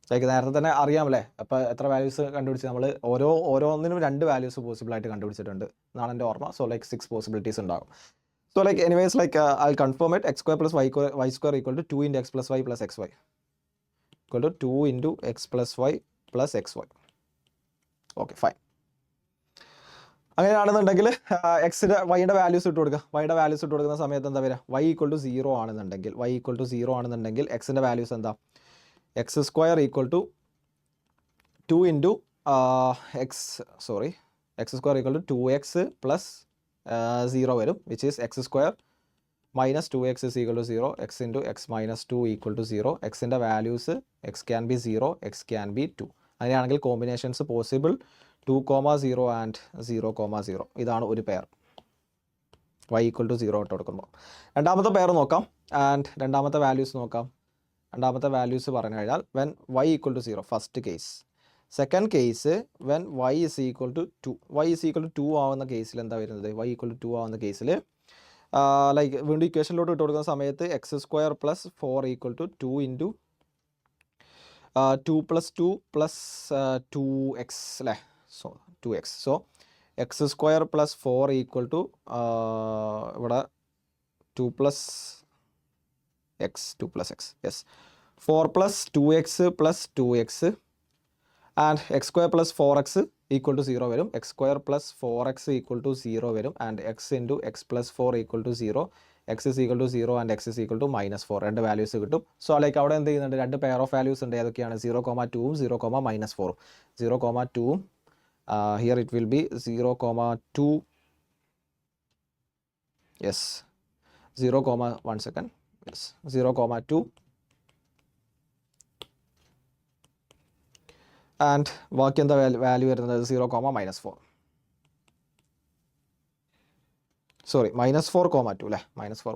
ലൈക്ക് നേരത്തെ തന്നെ അറിയാമല്ലേ. അപ്പോൾ എത്ര വാല്യൂസ് കണ്ടുപിടിച്ച് നമ്മൾ ഓരോന്നിനും 2 വാല്യൂസ് പോസിബിളായിട്ട് കണ്ടുപിടിച്ചിട്ടുണ്ട് എന്നാണ് എൻ്റെ ഓർമ്മ. സോ ലൈക്ക് 6 പോസിബിലിറ്റീസ് ഉണ്ടാകും. So like anyways like I confirm it. x² + y² = 2 × x + y + xy = 2 × x + y + xy. Okay fine. അങ്ങനെയാണെന്നുണ്ടെങ്കിൽ എക്സിൻ്റെ വൈയുടെ വാല്യൂസ് ഇട്ട് കൊടുക്കുക. വൈയുടെ വാല്യൂസ് ഇട്ട് കൊടുക്കുന്ന സമയത്ത് എന്താ വരിക, y = 0 ആണെന്നുണ്ടെങ്കിൽ എക്സിൻ്റെ വാല്യൂസ് എന്താ x² = 2 × x² = 2x + 0 വരും which is x² - 2x = 0 x × x - 2 = 0. എക്സിൻ്റെ values x can be 0 x can be 2. അങ്ങനെയാണെങ്കിൽ കോമ്പിനേഷൻസ് പോസിബിൾ 2, 0 ആൻഡ് 0, 0 ഇതാണ് ഒരു പെയർ y = 0 ഇട്ട് കൊടുക്കുമ്പോൾ. രണ്ടാമത്തെ പെയർ നോക്കാം ആൻഡ് രണ്ടാമത്തെ വാല്യൂസ് നോക്കാം. രണ്ടാമത്തെ വാല്യൂസ് പറഞ്ഞു കഴിഞ്ഞാൽ when y = 0 first case. Second case when y = 2 y = 2 ആവുന്ന കേസിൽ എന്താ വരുന്നത്, y = 2 ആവുന്ന കേസിൽ ലൈക്ക് വീണ്ടും ഇക്വേഷനിലോട്ട് ഇട്ട് കൊടുക്കുന്ന സമയത്ത് x² + 4 = 2 × 2 + 2 + 2x അല്ലേ. So 2x. സോ x² + 4 = ഇവിടെ 2 + x yes 4 + 2x + 2x and x² + 4x = 0 വരും. x² + 4x = 0 വരും and x × x + 4 = 0 x = 0 and x = -4 രണ്ട് വാല്യൂസ് കിട്ടും. സോ ലൈക്ക് അവിടെ എന്ത് ചെയ്യുന്നുണ്ട്, 2 പെയർ ഓഫ് വാല്യൂസ് ഉണ്ട്. ഏതൊക്കെയാണ് 0, 2ഉം 0, -4ഉം 0, 2ഉം here it will be 0, 2 yes 0, 1 second yes 0, 2 and ബാക്കി എന്താ വാല്യൂ വരുന്നത് 0, -4. സോറി -4, അല്ലേ, -4,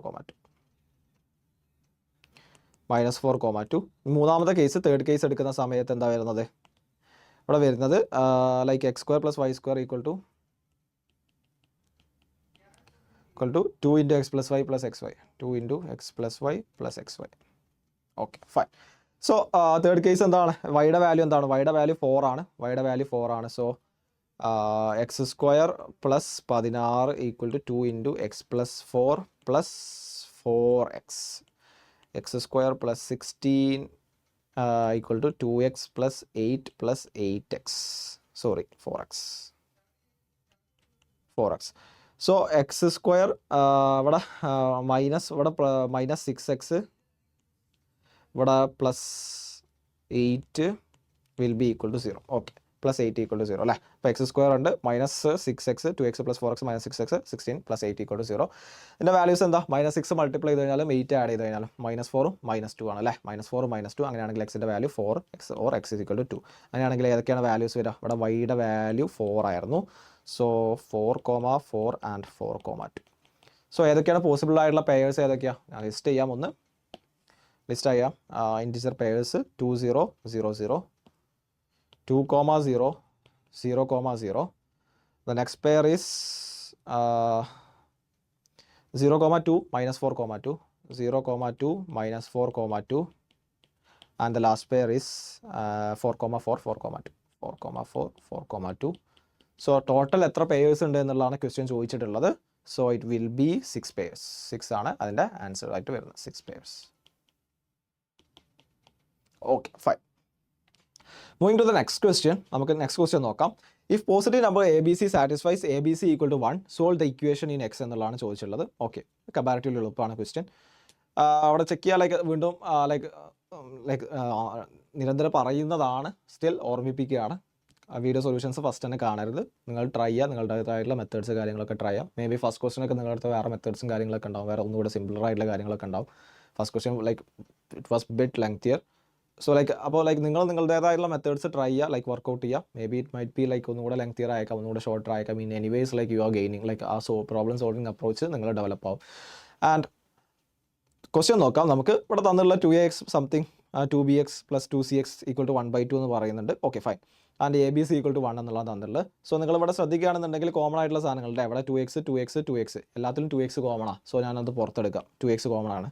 -4, മൂന്നാമത്തെ കേസ് തേർഡ് കേസ് എടുക്കുന്ന സമയത്ത് എന്താ വരുന്നത്, ഇവിടെ വരുന്നത് like x² + y² = 2 × x + y + xy, 2 × x + y + xy. Okay fine. So third case എന്താണ്, വൈയുടെ വാല്യൂ എന്താണ്, വൈയുടെ വാല്യൂ 4 ആണ്, വൈയുടെ വാല്യൂ 4 ആണ്. So x² + 16 = 2 × x + 4 + 4x, x² + 16 = 2x + 8 + 8x, sorry 4x. So x² ഇവിടെ ഇവിടെ -6x, ഇവിടെ +8 will be equal to 0. Okay, +8 = 0 അല്ലേ. അപ്പോൾ x² ഉണ്ട്, -6x, 2x + 4x -6x, 16 + 8 = 0. ഇതിൻ്റെ വാല്യൂസ് എന്താ, -6 മൾട്ടിപ്ലൈ ചെയ്ത് കഴിഞ്ഞാലും 8 ആഡ് ചെയ്ത് കഴിഞ്ഞാലും -4ഉം -2 ആണ് അല്ലേ, -4ഉം -2. അങ്ങനെയാണെങ്കിൽ എക്സിൻ്റെ വാല്യൂ 4x or x = 2. അങ്ങനെയാണെങ്കിൽ ഏതൊക്കെയാണ് വാല്യൂസ് വരിക, ഇവിടെ വൈയുടെ വാല്യൂ 4 ആയിരുന്നു. So 4, 4 and 4, 2. സോ ഏതൊക്കെയാണ് പോസിബിൾ ആയിട്ടുള്ള പെയേഴ്സ് ഏതൊക്കെയാണ്, ഞാൻ ലിസ്റ്റ് ചെയ്യാം, ലിസ്റ്റ് ചെയ്യാം. Integer pairs 2, 0, 0, 0, 2, 0, 0, 0. The next pair is 0, 2, -4, 2, 0, 2, -4, 2, and the last pair is 4, 4, 4, 2, 4, 4, 4, 2. So total എത്ര പെയേഴ്സ് ഉണ്ട് എന്നുള്ളതാണ് ക്വസ്റ്റ്യൻ ചോദിച്ചിട്ടുള്ളത്. So it will be 6 pairs. 6 ആണ് അതിൻ്റെ ആൻസർ ആയിട്ട് വരുന്നത്, 6 pairs. Okay fine. Moving to the next question, നമുക്ക് നെക്സ്റ്റ് ക്വസ്റ്റ്യൻ നോക്കാം. If positive number ABC satisfies ABC = 1, solve the equation in X എന്നുള്ളതാണ് ചോദിച്ചിട്ടുള്ളത്. ഓക്കെ, കമ്പാരിറ്റീവ്ലി എളുപ്പമാണ് ക്വസ്റ്റ്യൻ. അവിടെ ചെക്ക് ചെയ്യാൻ വീണ്ടും നിരന്തരം പറയുന്നതാണ്, സ്റ്റിൽ ഓർമ്മിപ്പിക്കുകയാണ്. വീഡിയോ സൊല്യൂഷൻസ് ഫസ്റ്റ് തന്നെ കാണരുത്, നിങ്ങൾ ട്രൈ ചെയ്യുക, നിങ്ങളുടേതായിട്ടുള്ള മെത്തേഡ്സ് കാര്യങ്ങളൊക്കെ ട്രൈ ചെയ്യാം. മേ ബി ഫസ്റ്റ് ക്വസ്റ്റ്യനൊക്കെ നിങ്ങളുടെ അടുത്ത് വേറെ മെത്തേഡ്സും കാര്യങ്ങളൊക്കെ ഉണ്ടാവും, വേറെ ഒന്നുകൂടെ സിമ്പിളർ ആയിട്ടുള്ള കാര്യങ്ങളൊക്കെ ഉണ്ടാവും. First question it was bit lengthier. So അപ്പോൾ നിങ്ങൾ നിങ്ങളുടേതായിട്ടുള്ള മെത്തേഡ്സ് ട്രൈ ചെയ്യുക, വർക്കൗട്ട് ചെയ്യുക. May be it might be ഒന്നുകൂടെ ലെങ്തിയർ ആയേക്കാം, ഒന്നുകൂടെ ഷോർട്ടർ ആയേക്കാം. എനിവേസ് യു ആർ ഗെയിനിങ് ആ പ്രോബ്ലം സോൾവിങ് അപ്രോച്ച് നിങ്ങൾ ഡെവലപ്പ് ആവും. ആൻഡ് ക്വസ്റ്റ്യൻ നോക്കാം നമുക്ക്. ഇവിടെ തന്നുള്ള 2ax സംതിങ് 2bx + 2cx = 1/2 എന്ന് പറയുന്നുണ്ട്. Okay fine. ആൻഡ് ABC = 1 എന്നുള്ളത് തന്നിട്ടുള്ളത്. സോ നിങ്ങളിവിടെ ശ്രദ്ധിക്കുകയാണെന്നുണ്ടെങ്കിൽ കോമൺ ആയിട്ടുള്ള സാധനങ്ങളുടെ ഇവിടെ 2x, 2x, 2x, എല്ലാത്തിലും 2x കോമൺ ആണ്. സോ ഞാനത് പുറത്തെടുക്കാം, 2x കോമൺ ആണ്.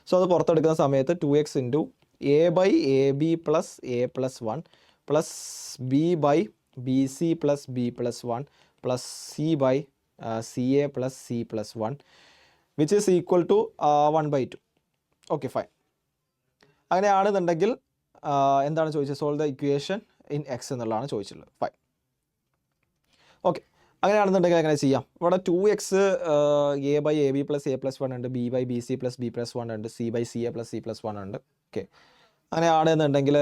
സോ അത് പുറത്തെടുക്കുന്ന സമയത്ത് 2x × a/ab + a + 1 + b/bc + b + 1 + c/ca + c + 1 which is equal to 1/2. Okay fine. അങ്ങനെയാണെന്നുണ്ടെങ്കിൽ എന്താണ് ചോദിച്ചത്, solve the equation in X എന്നുള്ളതാണ് ചോദിച്ചിട്ടുള്ളത്. ഫൈൻ. ഓക്കെ, അങ്ങനെയാണെന്നുണ്ടെങ്കിൽ എങ്ങനെ ചെയ്യാം. ഇവിടെ 2x a/ab + a + 1 ഉണ്ട്, b/bc + b + 1 ഉണ്ട്, c/ca + c + 1 ഉണ്ട്. ഓക്കെ, അങ്ങനെയാണെന്നുണ്ടെങ്കിൽ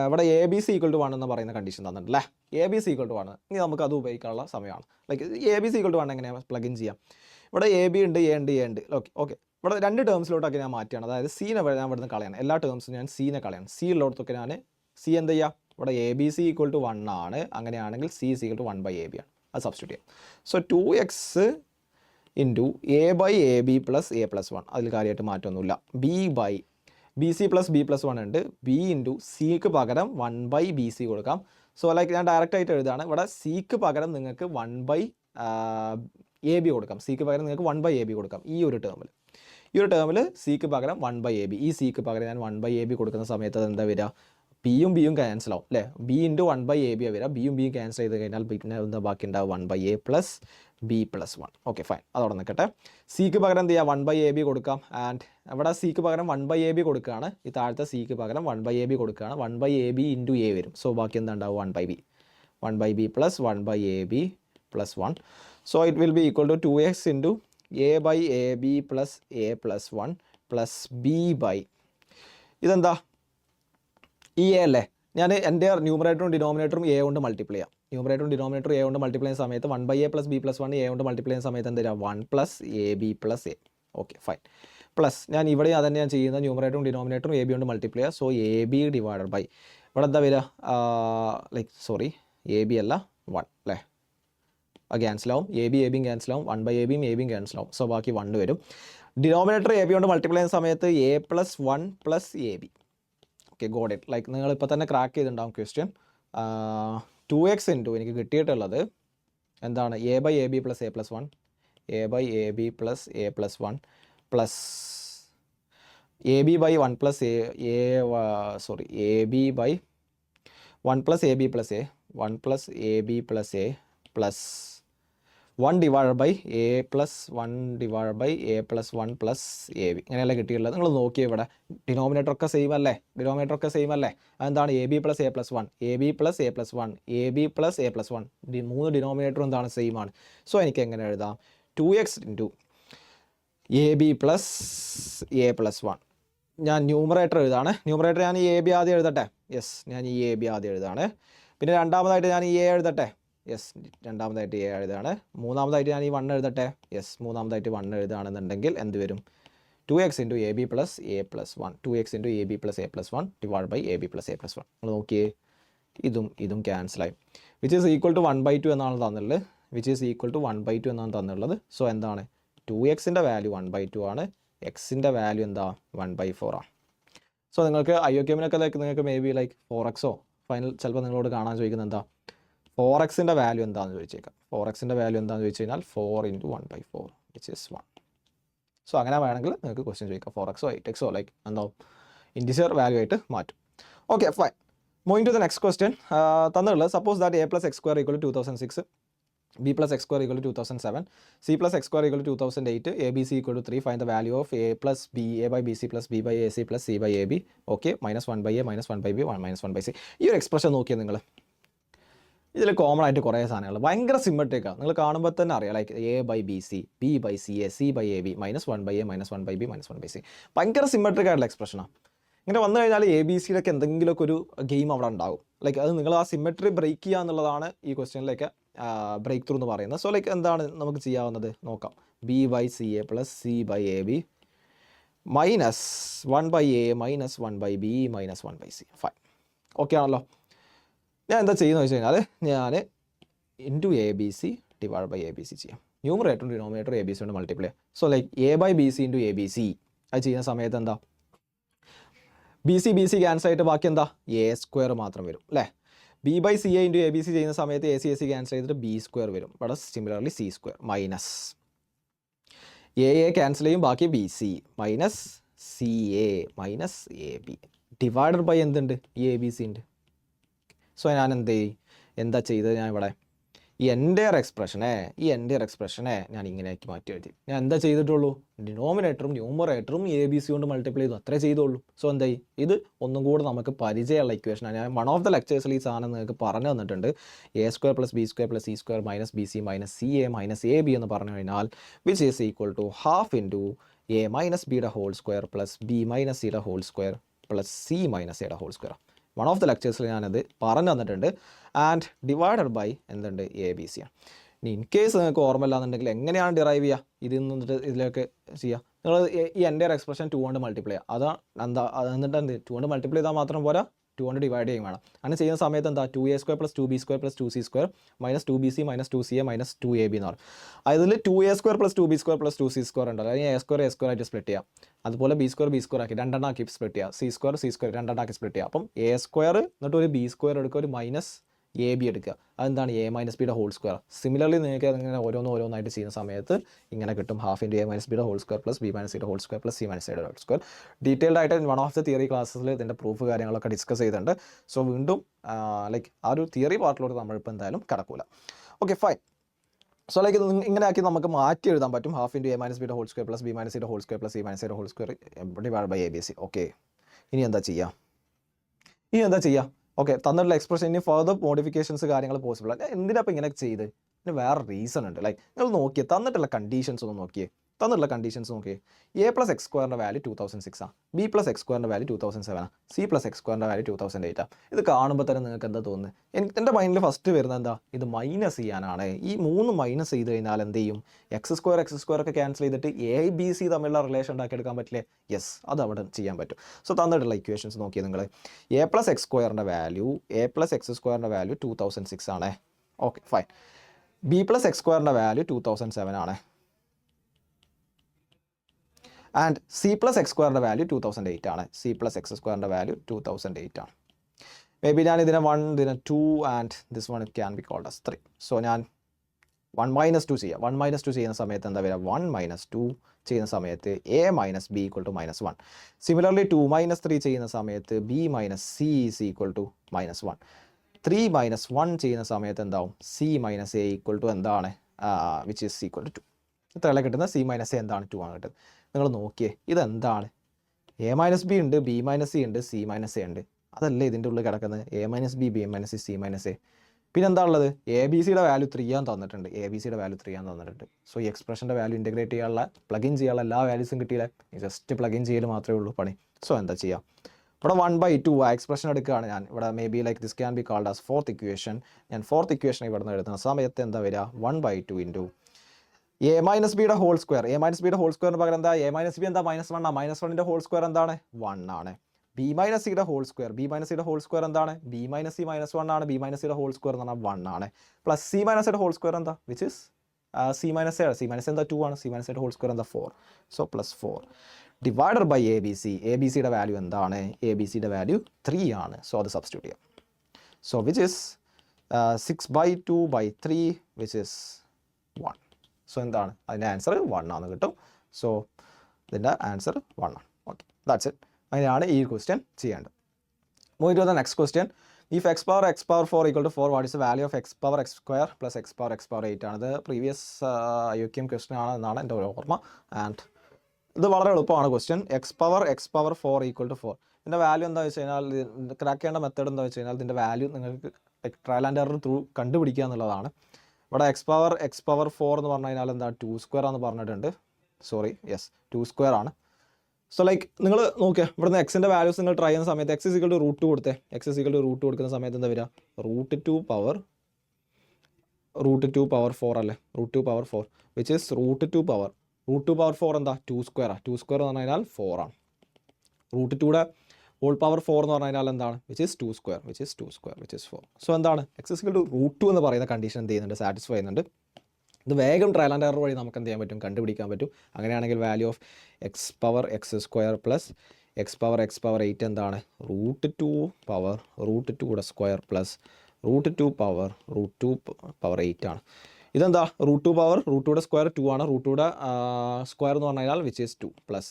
ഇവിടെ ABC = 1 എന്ന് പറയുന്ന കണ്ടീഷൻ തന്നിട്ടുണ്ടല്ലേ. ABC = 1, ഇനി നമുക്ക് അത് ഉപയോഗിക്കാനുള്ള സമയമാണ്. ABC = 1 എങ്ങനെയാണ് പ്ലഗ് ഇൻ ചെയ്യാം. ഇവിടെ AB ഉണ്ട്, A ഉണ്ട്, A ഉണ്ട്. ഓക്കെ, ഇവിടെ രണ്ട് ടേംസിലോട്ടൊക്കെ ഞാൻ മാറ്റുകയാണ്. അതായത് സീനെ ഞാൻ ഇവിടുന്ന് കളയാണ്, എല്ലാ ടേംസും ഞാൻ സീനെ കളയാണ്. സി ഉള്ളിടത്തൊക്കെ ഞാൻ സി എന്ത് ചെയ്യുക, ഇവിടെ ABC = 1 ആണ്. അങ്ങനെയാണെങ്കിൽ C = 1/AB ആണ്, അത് സബ്സ്റ്റിറ്റ്യൂട്ട് ചെയ്യാം. സോ 2x × a/ab + a + 1, അതിൽ കാര്യമായിട്ട് മാറ്റമൊന്നുമില്ല. b/bc + b + 1 ഉണ്ട്, b × cക്ക് പകരം 1/bc കൊടുക്കാം. സോ ഞാൻ ഡയറക്റ്റ് ആയിട്ട് എഴുതുകയാണ്. ഇവിടെ സിക്ക് പകരം നിങ്ങൾക്ക് 1/ab കൊടുക്കാം, സിക്ക് പകരം നിങ്ങൾക്ക് 1/ab കൊടുക്കാം. ഈ ഒരു ടേമിൽ സിക്ക് പകരം 1/ab, ഈ സിക്ക് പകരം ഞാൻ 1/ab കൊടുക്കുന്ന സമയത്ത് അത് എന്താ വരിക, പിയും ബിയും ക്യാൻസൽ ആവും അല്ലേ. b × 1/ab വരിക, ബിയും ബിയും ക്യാൻസൽ ചെയ്ത് കഴിഞ്ഞാൽ പിന്നെ എന്താ ബാക്കി ഉണ്ടാവും, 1/a + b + 1. ഓക്കെ ഫൈൻ, അതവിടെ നിൽക്കട്ടെ. സിക്ക് പകരം എന്ത് ചെയ്യുക, 1/ab കൊടുക്കാം. ആൻഡ് ഇവിടെ സിക്ക് പകരം 1/ab കൊടുക്കുകയാണ്, ഈ താഴത്തെ സിക്ക് പകരം 1/ab കൊടുക്കുകയാണ്. 1/ab × a വരും. സോ ബാക്കി എന്താ ഉണ്ടാവും, 1/b + 1/ab + 1. So it will be equal to 2x × a/ab + a + 1 + b/ ഇതെന്താ, ഈ എ അല്ലേ. ഞാൻ എൻ്റെ ന്യൂമറേറ്ററും ഡിനോമിനേറ്ററും a കൊണ്ട് മൾട്ടിപ്ലൈ ചെയ്യാം. ന്യൂമറേറ്ററും ഡിനോമിനേറ്ററും a കൊണ്ട് മൾട്ടിപ്ലൈ ചെയ്യുന്ന സമയത്ത് 1/a + b + 1 a കൊണ്ട് മൾട്ടിപ്ലൈ ചെയ്യുന്ന സമയത്ത് എന്താ 1 + ab + a. Okay fine. Plus ഞാൻ ഇവിടെ അതന്നെ ഞാൻ ചെയ്യുന്ന ന്യൂമറേറ്ററും ഡിനോമിനേറ്ററും ab കൊണ്ട് മൾട്ടിപ്ലൈ ചെയ്യുക. സോ ab / ഇവിടെ എന്താ വരിക, ലൈക്ക് സോറി എ ബി അല്ല 1 അല്ലേ, ക്യാൻസലാവും, എ ബിയും ക്യാൻസലാവും, 1 എ ബിയും ക്യാൻസലാവും. സോ ബാക്കി 1 വരും. ഡിനോമിനേറ്റർ എ ബി കൊണ്ട് മൾട്ടിപ്ലൈ ചെയ്യുന്ന സമയത്ത് A+1 + AB. Okay, God it. Like നിങ്ങൾ ഇപ്പോൾ തന്നെ ക്രാക്ക് ചെയ്തിട്ടുണ്ടാവും ക്വസ്റ്റ്യൻ. 2x ഇൻറ്റു എനിക്ക് കിട്ടിയിട്ടുള്ളത് എന്താണ്, A/AB + A+1, A/AB + A+1 plus AB/1 + AB/1 + AB + A, 1 + AB + A plus 1 divide by A + 1 divide by A + 1 + AB. ഇങ്ങനെയല്ല കിട്ടിയുള്ളത്. നിങ്ങൾ നോക്കിയേ, ഇവിടെ ഡിനോമിനേറ്റർ ഒക്കെ സെയിം അല്ലേ, അതെന്താണ് AB + A+1, AB + A+1, AB + A+1, 3 ഡിനോമിനേറ്ററും എന്താണ്, സെയിം ആണ്. സോ എനിക്ക് എങ്ങനെ എഴുതാം, 2x ഇൻറ്റു AB + A+1. ഞാൻ ന്യൂമറേറ്റർ എഴുതാണ്. ന്യൂമറേറ്റർ ഞാൻ ഈ AB ആദ്യം എഴുതട്ടെ. യെസ്, ഞാൻ ഈ AB ആദ്യം എഴുതാണ്. പിന്നെ രണ്ടാമതായിട്ട് ഞാൻ ഈ A എഴുതട്ടെ. യെസ്, രണ്ടാമതായിട്ട് A എഴുതാണ്. മൂന്നാമതായിട്ട് ഞാൻ ഈ 1 എഴുതട്ടെ. യെസ്, മൂന്നാമതായിട്ട് 1 എഴുതുകയാണെന്നുണ്ടെങ്കിൽ എന്ത് വരും, 2x into AB + A+1, 2x into AB + A+1 divide by AB + A+1. നിങ്ങൾ നോക്കിയേ, ഇതും ക്യാൻസലായി. വിച്ച് ഈസ് ഈക്വൽ ടു 1/2 എന്നാണ് തന്നിട്ടുള്ളത്. സോ എന്താണ്, 2xൻ്റെ വാല്യൂ 1/2 ആണ്, എക്സിൻ്റെ വാല്യൂ എന്താ, 1/4 ആണ്. സോ നിങ്ങൾക്ക് IOQM-നൊക്കെ നിങ്ങൾക്ക് may be like 4x final ചിലപ്പോൾ നിങ്ങളോട് കാണാൻ ചോദിക്കുന്നത് എന്താ, 4xൻ്റെ വാല്യൂ എന്താണെന്ന് ചോദിച്ചേക്കാം. 4xൻ്റെ വാല്യൂ എന്താണെന്ന് ചോദിച്ചു കഴിഞ്ഞാൽ 4 × 1/4 വിച്ച് ഈസ് 1. സോ അങ്ങനെ വേണമെങ്കിൽ നിങ്ങൾക്ക് ക്വസ്റ്റ്യൻ ചോദിക്കാം, 4x 8x ലൈക്ക് എന്താവും, ഇൻറ്റിജർ വാല്യൂ ആയിട്ട് മാറ്റും. Okay, fine. Moving to the next question. തന്നുള്ളത്, suppose that A + x² = 2006, B + x² = 2007, C + x² = 2008, ABC = 3. Find the value of A + B, A/BC + B/AC + C/AB. Okay, -1/A, -1/B, -1/C. ഈ ഒരു expression നോക്കിയാൽ നിങ്ങൾ, ഇതിൽ common ആയിട്ട് കുറേ സാധനങ്ങൾ ഭയങ്കര സിമ്മട്രിക്കാണ്. നിങ്ങൾ കാണുമ്പോൾ തന്നെ അറിയാം, like A/BC, B/CA, C/AB, -1/A, -1/B, -1/C. ഭയങ്കര സിമ്മട്രിക് ആയിട്ടുള്ള എക്സ്പ്രഷനാണ്. ഇങ്ങനെ വന്നു കഴിഞ്ഞാൽ ABC-യിലൊക്കെ എന്തെങ്കിലുമൊക്കെ ഒരു ഗെയിം അവിടെ ഉണ്ടാകും. ലൈക്ക് അത് നിങ്ങൾ ആ സിമ്മട്രി ബ്രേക്ക് ചെയ്യുക എന്നുള്ളതാണ് ഈ ക്വസ്റ്റ്യനിലേക്ക് ബ്രേക്ക് ത്രൂ എന്ന് പറയുന്നത്. സോ ലൈക്ക് എന്താണ് നമുക്ക് ചെയ്യാവുന്നത് നോക്കാം. B/CA + C/AB -1/A, -1/B, -1/C. Fine, okay ആണല്ലോ. ഞാൻ എന്താ ചെയ്യുന്നത് വെച്ച് കഴിഞ്ഞാൽ, ഞാൻ into ABC divide by ABC ചെയ്യാം. ന്യൂമറേറ്ററും ഡിനോമിനേറ്ററും ABC കൊണ്ട് multiply. So like A/BC into ABC. അത് ചെയ്യുന്ന സമയത്ത് എന്താ, BC ക്യാൻസൽ ആയിട്ട് ബാക്കി എന്താ, A² മാത്രം വരും അല്ലേ. B/CA ഇൻറ്റു ABC ചെയ്യുന്ന സമയത്ത് AC ക്യാൻസൽ ചെയ്തിട്ട് B² വരും. ഇവിടെ similarly C² minus AA cancel ചെയ്യും, ബാക്കി BC -CA -AB divided by എന്തുണ്ട്, ഈ ABC ഉണ്ട്. സോ ഞാൻ എന്താ ചെയ്തത്, ഞാൻ ഇവിടെ ഈ എൻ്റെയർ എക്സ്പ്രഷനെ ഞാൻ ഇങ്ങനെയാക്കി മാറ്റി എഴുതി. ഞാൻ എന്താ ചെയ്തിട്ടുള്ളൂ, ഡിനോമിനേറ്ററും ന്യൂമറേറ്ററും ABC കൊണ്ട് മൾട്ടിപ്ലൈ ചെയ്തു, അത്രേ ചെയ്തുള്ളൂ. സോ എന്തായി, ഇത് ഒന്നും കൂടെ നമുക്ക് പരിചയമുള്ള ഇക്വേഷനാണ്. ഞാൻ വൺ ഓഫ് ദ ലെക്ചേഴ്സിൽ ഈ സാധനം നിങ്ങൾക്ക് പറഞ്ഞു തന്നിട്ടുണ്ട്. A² + B² + C² -BC -CA -AB എന്ന് പറഞ്ഞു കഴിഞ്ഞാൽ which is equal to 1/2 into A - B² + B - C² + C - A². One of the ലെക്ചേഴ്സിൽ ഞാനത് പറഞ്ഞു തന്നിട്ടുണ്ട്. ആൻഡ് ഡിവൈഡഡ് ബൈ എന്തുണ്ട്, ABC ആണ്. ഇനി ഇൻ കേസ് നിങ്ങൾക്ക് ഓർമ്മയില്ലാന്നുണ്ടെങ്കിൽ എങ്ങനെയാണ് ഡിറൈവ് ചെയ്യുക, ഇതിൽ നിന്നിട്ട് ഇതിലേക്ക് ചെയ്യുക, നിങ്ങൾ ഈ എൻ്റെ എക്സ്പ്രഷൻ 2 കൊണ്ട് മൾട്ടിപ്ലൈ ചെയ്യുക. അതാണ് എന്താ, എന്നിട്ട് 2 കൊണ്ട് മൾട്ടിപ്ലൈ ചെയ്താൽ മാത്രം പോരാ, 2 കൊണ്ട് ഡിവൈഡ് ചെയ്യും വേണം. അങ്ങനെ ചെയ്യുന്ന സമയത്ത് എന്താ, 2A² + 2B² + 2C² -2BC -2CA -2AB എന്ന് പറയും. അതിൽ 2A² + 2B² + 2C² ഉണ്ടല്ലോ, അല്ലെങ്കിൽ A² ആയിട്ട് സ്പ്ലിറ്റ് ചെയ്യാം. അതുപോലെ B² ആക്കി രണ്ടെണ്ണാക്കി സ്പ്ലിറ്റ് ചെയ്യുക, C² രണ്ടെണ്ണാക്കി സ്പ്ലിറ്റ് ചെയ്യുക. അപ്പം A² എന്നിട്ട് ഒരു B² എടുക്കുക, ഒരു -AB എടുക്കുക. അതെന്താണ്, A - B². സിമിലർലി നിങ്ങൾക്ക് അങ്ങനെ ഓരോന്നായിട്ട് ചെയ്യുന്ന സമയത്ത് ഇങ്ങനെ കിട്ടും, 1/2 into A - B² + B - C² + C - A². Detailed ആയിട്ട് വൺ ഓഫ് ദ തിയറി ക്ലാസ്സിൽ ഇതിൻ്റെ പ്രൂഫ് കാര്യങ്ങളൊക്കെ ഡിസ്കസ് ചെയ്തിട്ടുണ്ട്. സോ വീണ്ടും ലൈക്ക് ആ ഒരു തിയറി പാർട്ടിലോട്ട് നമ്മളിപ്പോൾ എന്തായാലും കടക്കൂല. Okay, fine. സോ ലൈക്ക് ഇങ്ങനെ ആക്കി നമുക്ക് മാറ്റി എഴുതാൻ പറ്റും, 1/2 into A - B² + B - C² + C - A² divide by ABC. Okay, ഇനി എന്താ ചെയ്യുക, ഓക്കെ, തന്നിട്ടുള്ള എക്സ്പ്രഷൻ ഇനി ഫർദർ മോഡിഫിക്കേഷൻസ് കാര്യങ്ങൾ പോസിബിൾ ആണ്. എന്തിനാ ഇപ്പോൾ ഇങ്ങനെ ചെയ്ത്, ഇതിന് വേറെ റീസൺ ഉണ്ട്. ലൈക്ക് നിങ്ങൾ നോക്കിയേ, തന്നിട്ടുള്ള കണ്ടീഷൻസ് ഒന്ന് നോക്കിയേ. തന്നിട്ടുള്ള കണ്ടീഷൻസ് നോക്കിയേ. എ പ്ലസ് എക്സ് സ്ക്വയറിൻ്റെ വാല്യൂ 2006 ആണ്, ബി പ്ലസ് എക്സ് സ്ക്വയറിൻ്റെ വാല്യൂ 2007 ആണ്, സി പ്ലസ് എക്സ് സ്ക്വയറിൻ്റെ വാല്യൂ 2008 ആണ്. ഇത് കാണുമ്പോൾ തന്നെ നിങ്ങൾക്ക് എന്താ തോന്നുന്നത്? എൻ്റെ മൈൻഡിൽ ഫസ്റ്റ് വരുന്നത് എന്താ, ഇത് മൈനസ് ചെയ്യാനാണ്. ഈ 3 മൈനസ് ചെയ്ത് കഴിഞ്ഞാൽ എന്ത് ചെയ്യും? എക്സ് സ്ക്വയർ ഒക്കെ ക്യാൻസൽ ചെയ്തിട്ട് എ ബി സി തമ്മിലുള്ള റിലേഷൻ ഉണ്ടാക്കിയെടുക്കാൻ പറ്റില്ലേ? യെസ്, അത് അവിടെ ചെയ്യാൻ പറ്റും. സോ തന്നിട്ടുള്ള ഇക്വേഷൻസ് നോക്കിയാൽ നിങ്ങൾ എ പ്ലസ് എക്സ് സ്ക്വയറിൻ്റെ വാല്യൂ 2006 ആണ്. Okay fine. B plus X സ്ക്വയറിൻ്റെ വാല്യൂ 2007 ആണ്. ആൻഡ് സി പ്ലസ് എക്സ് സ്ക്വയറിൻ്റെ വാല്യൂ 2008 ആണ്. സി പ്ലസ് എക്സ് സ്ക്വയറിൻ്റെ വാല്യൂ 2008 ആണ്. മേ ബി ഞാൻ ഇതിനെ 1, ഇതിനെ 2 and this one it can be called as 3. സോ ഞാൻ 1 - 2 ചെയ്യാം. 1 - 2 ചെയ്യുന്ന സമയത്ത് എന്താ വരിക? 1 - 2 ചെയ്യുന്ന സമയത്ത് A minus B equal to -1. Similarly 2 - 3 ചെയ്യുന്ന സമയത്ത് B minus C is equal to -1. 3 - 1 ചെയ്യുന്ന സമയത്ത് എന്താവും? C minus A equal to എന്താണ്? Which is equal to 2. ഇത്രയല്ല കിട്ടുന്നത്. സി മൈനസ് എ എന്താണ്? 2 ആണ് കിട്ടുന്നത്. നിങ്ങൾ നോക്കിയേ, ഇതെന്താണ്? എ മൈനസ് ബി ഉണ്ട്, ബി മൈനസ് സി ഉണ്ട്, സി മൈനസ് എ ഉണ്ട്. അതല്ലേ ഇതിൻ്റെ ഉള്ളിൽ കിടക്കുന്നത്? A minus B, B minus C, C minus A. പിന്നെ എന്താ ഉള്ളത്? എ ബി സിയുടെ വാല്യൂ 3 ആൻ തന്നിട്ടുണ്ട്. എ ബി സിയുടെ വാല്യൂ 3 ആൻ തന്നിട്ടുണ്ട്. സോ ഈ എക്സ്പ്രഷൻ്റെ വാല്യൂ ഇൻറ്റഗ്രേറ്റ് ചെയ്യാനുള്ള, പ്ലഗിൻ ചെയ്യാനുള്ള എല്ലാ വാല്യൂസും കിട്ടിയില്ലേ? ജസ്റ്റ് പ്ലഗിൻ ചെയ്യൽ മാത്രമേ ഉള്ളൂ പണി. സോ എന്താ ചെയ്യുക? ഇവിടെ 1/2 ആ എക്സ്പ്രഷൻ എടുക്കുകയാണ് ഞാൻ. ഇവിടെ may be like this can be called as 4th equation. ഞാൻ 4th ഇക്വേഷൻ ഇവിടെ നിന്ന് എഴുതുന്ന സമയത്ത് എന്താ വരിക? 1/2 ഇൻറ്റു എ മൈനസ് ബിയുടെ ഹോൾ സ്ക്വയർ. എ മൈനസ് ബിയുടെ ഹോൾ സ്ക്വയറിന് പകരം എന്താ? എ മൈനസ് ബി എന്താ? -1 ആണ്. -1ൻ്റെ ഹോൾ സ്ക്വയർ എന്താണ്? 1 ആണ്. ബി മൈനസ് സിയുടെ ഹോൾ സ്ക്വയർ. ബി മൈനസ് സിയുടെ ഹോൾ സ്ക്വയർ എന്താണ്? ബി മൈനസ് സി -1 ആണ്. ബി മൈനസ് സിയുടെ ഹോൾ സ്ക്വയർ എന്ന് പറഞ്ഞാൽ 1 ആണ്. പ്ലസ് സി മൈനസ് സിയുടെ ഹോൾ സ്ക്വയർ എന്താ? Which is C minus A. C minus എന്താ? 2 ആണ്. സി മൈനസ് സിയുടെ ഹോൾ സ്ക്വയർ എന്താ? 4. So +4 divided by A B C. A B സിയുടെ വാല്യൂ എന്താണ്? എ ബി സിയുടെ വാല്യൂ 3 ആണ്. സോ അത് സബ്സ്റ്റിറ്റ്യൂട്ട് ചെയ്യാം. So which is 6/2/3 which is 1. So എന്താണ്? അതിൻ്റെ ആൻസർ 1 ആണ് കിട്ടും. സോ ഇതിൻ്റെ ആൻസർ 1 ആണ്. Okay, that's it. അങ്ങനെയാണ് ഈ ക്വസ്റ്റ്യൻ ചെയ്യേണ്ടത്. Moving to the next question. If x power 4 equal to 4, what is the value of x power x square plus x power 8 ആണ്. ഇത് പ്രീവിയസ് IOQM ക്വസ്റ്റ്യൻ ആണ് എന്നാണ് എൻ്റെ ഒരു ഓർമ്മ. ആൻഡ് ഇത് വളരെ എളുപ്പമാണ് question. x power 4 equal to 4. ഇതിൻ്റെ വാല്യൂ എന്താ വെച്ച് കഴിഞ്ഞാൽ, ക്രാക്ക് ചെയ്യേണ്ട മെത്തേഡ് എന്താ വെച്ച് കഴിഞ്ഞാൽ, ഇതിൻ്റെ വാല്യൂ നിങ്ങൾക്ക് ട്രയൽ ആൻഡ് എറർ ത്രൂ കണ്ടുപിടിക്കുക എന്നുള്ളതാണ്. ഇവിടെ x power 4 എന്ന് പറഞ്ഞു കഴിഞ്ഞാൽ എന്താ? 2 സ്ക്വയർ ആണെന്ന് പറഞ്ഞിട്ടുണ്ട്. സോറി, യെസ്, 2 സ്ക്വയർ ആണ്. സോ ലൈക്ക് നിങ്ങൾ നോക്കുക, ഇവിടുന്ന് എക്സിൻ്റെ വാല്യൂസ് നിങ്ങൾ ട്രൈ ചെയ്യുന്ന സമയത്ത് x = √2 കൊടുത്തേ. x = √2 കൊടുക്കുന്ന സമയത്ത് എന്താ വരിക? √2 power 4 അല്ലേ? √2 power 4 വിച്ച് ഇസ് √2 power 4 എന്താ? 2 സ്ക്വയർ. 2 സ്ക്വയർ എന്ന് പറഞ്ഞു കഴിഞ്ഞാൽ 4 ആണ്. √2യുടെ ഹോൾ പവർ 4 എന്ന് പറഞ്ഞു കഴിഞ്ഞാൽ എന്താണ്? Which is 2 square which is 4. So എന്താണ്? x = √2 എന്ന് പറയുന്ന കണ്ടീഷൻ എന്ത് ചെയ്യുന്നുണ്ട്? സാറ്റിസ്ഫൈ ചെയ്യുന്നുണ്ട്. ഇത് വേഗം ട്രയൽ ആൻഡ് എറർ വഴി നമുക്ക് എന്ത് ചെയ്യാൻ പറ്റും? കണ്ടുപിടിക്കാൻ പറ്റും. അങ്ങനെയാണെങ്കിൽ value of x power x square plus x power 8 എന്താണ്? √2 √2യുടെ സ്ക്വയർ പ്ലസ് √2 power 8 ആണ്. ഇതെന്താ? √2യുടെ സ്ക്വയർ 2 ആണ്. √2യുടെ സ്ക്വയർ എന്ന് പറഞ്ഞു കഴിഞ്ഞാൽ വിച്ച് ഈസ് 2 പ്ലസ്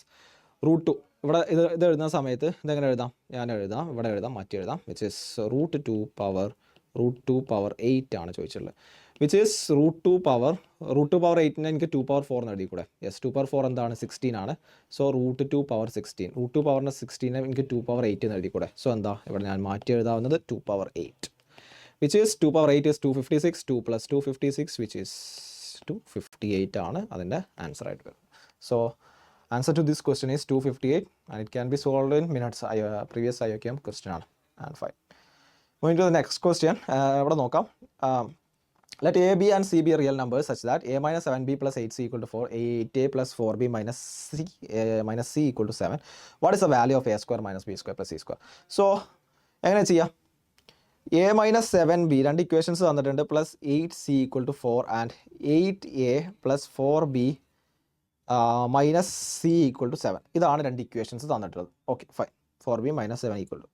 √2. ഇവിടെ ഇത് എഴുതുന്ന സമയത്ത് ഇതെങ്ങനെ എഴുതാം? ഞാൻ എഴുതാം, ഇവിടെ എഴുതാം, മാറ്റി എഴുതാം. വിച്ച് ഈസ് √2 power 8 ആണ് ചോദിച്ചിട്ടുള്ളത്. വിച്ച് ഈസ് √2 power 8നെ എനിക്ക് 2 power 4 എന്ന് എഴുതിക്കൂടെ? യെസ്, 2 power 4 എന്താണ്? 16 ആണ്. So √2 power 16. √2 power 16 എനിക്ക് 2 power 8 എന്ന് എഴുതിക്കൂടെ? സോ എന്താ? ഇവിടെ ഞാൻ മാറ്റി എഴുതാവുന്നത് 2 power 8 which is 2 power 8 is 256. 2 plus 256 which is 258 ആണ് അതിൻ്റെ ആൻസർ ആയിട്ട് വരുന്നത്. So answer to this question is 258 and it can be solved in minutes. Previous IOQM question ആണ്. And fine. Moving to the next question. ഇവിടെ നോക്കാം. Let a, b and c be real numbers such that a minus 7b plus 8c equal to 4, 8a plus 4b minus c equal to 7. What is the value of a square minus b square plus c square? So എങ്ങനെ ചെയ്യാം? a minus 7b രണ്ട് equations തന്നിട്ടുണ്ട്. Plus 8c equal to 4 and 8a plus 4b minus c equal to 7. ഇതാണ് രണ്ട് equations തന്നിട്ടുള്ളത്. Okay fine. 4b minus 7 equal to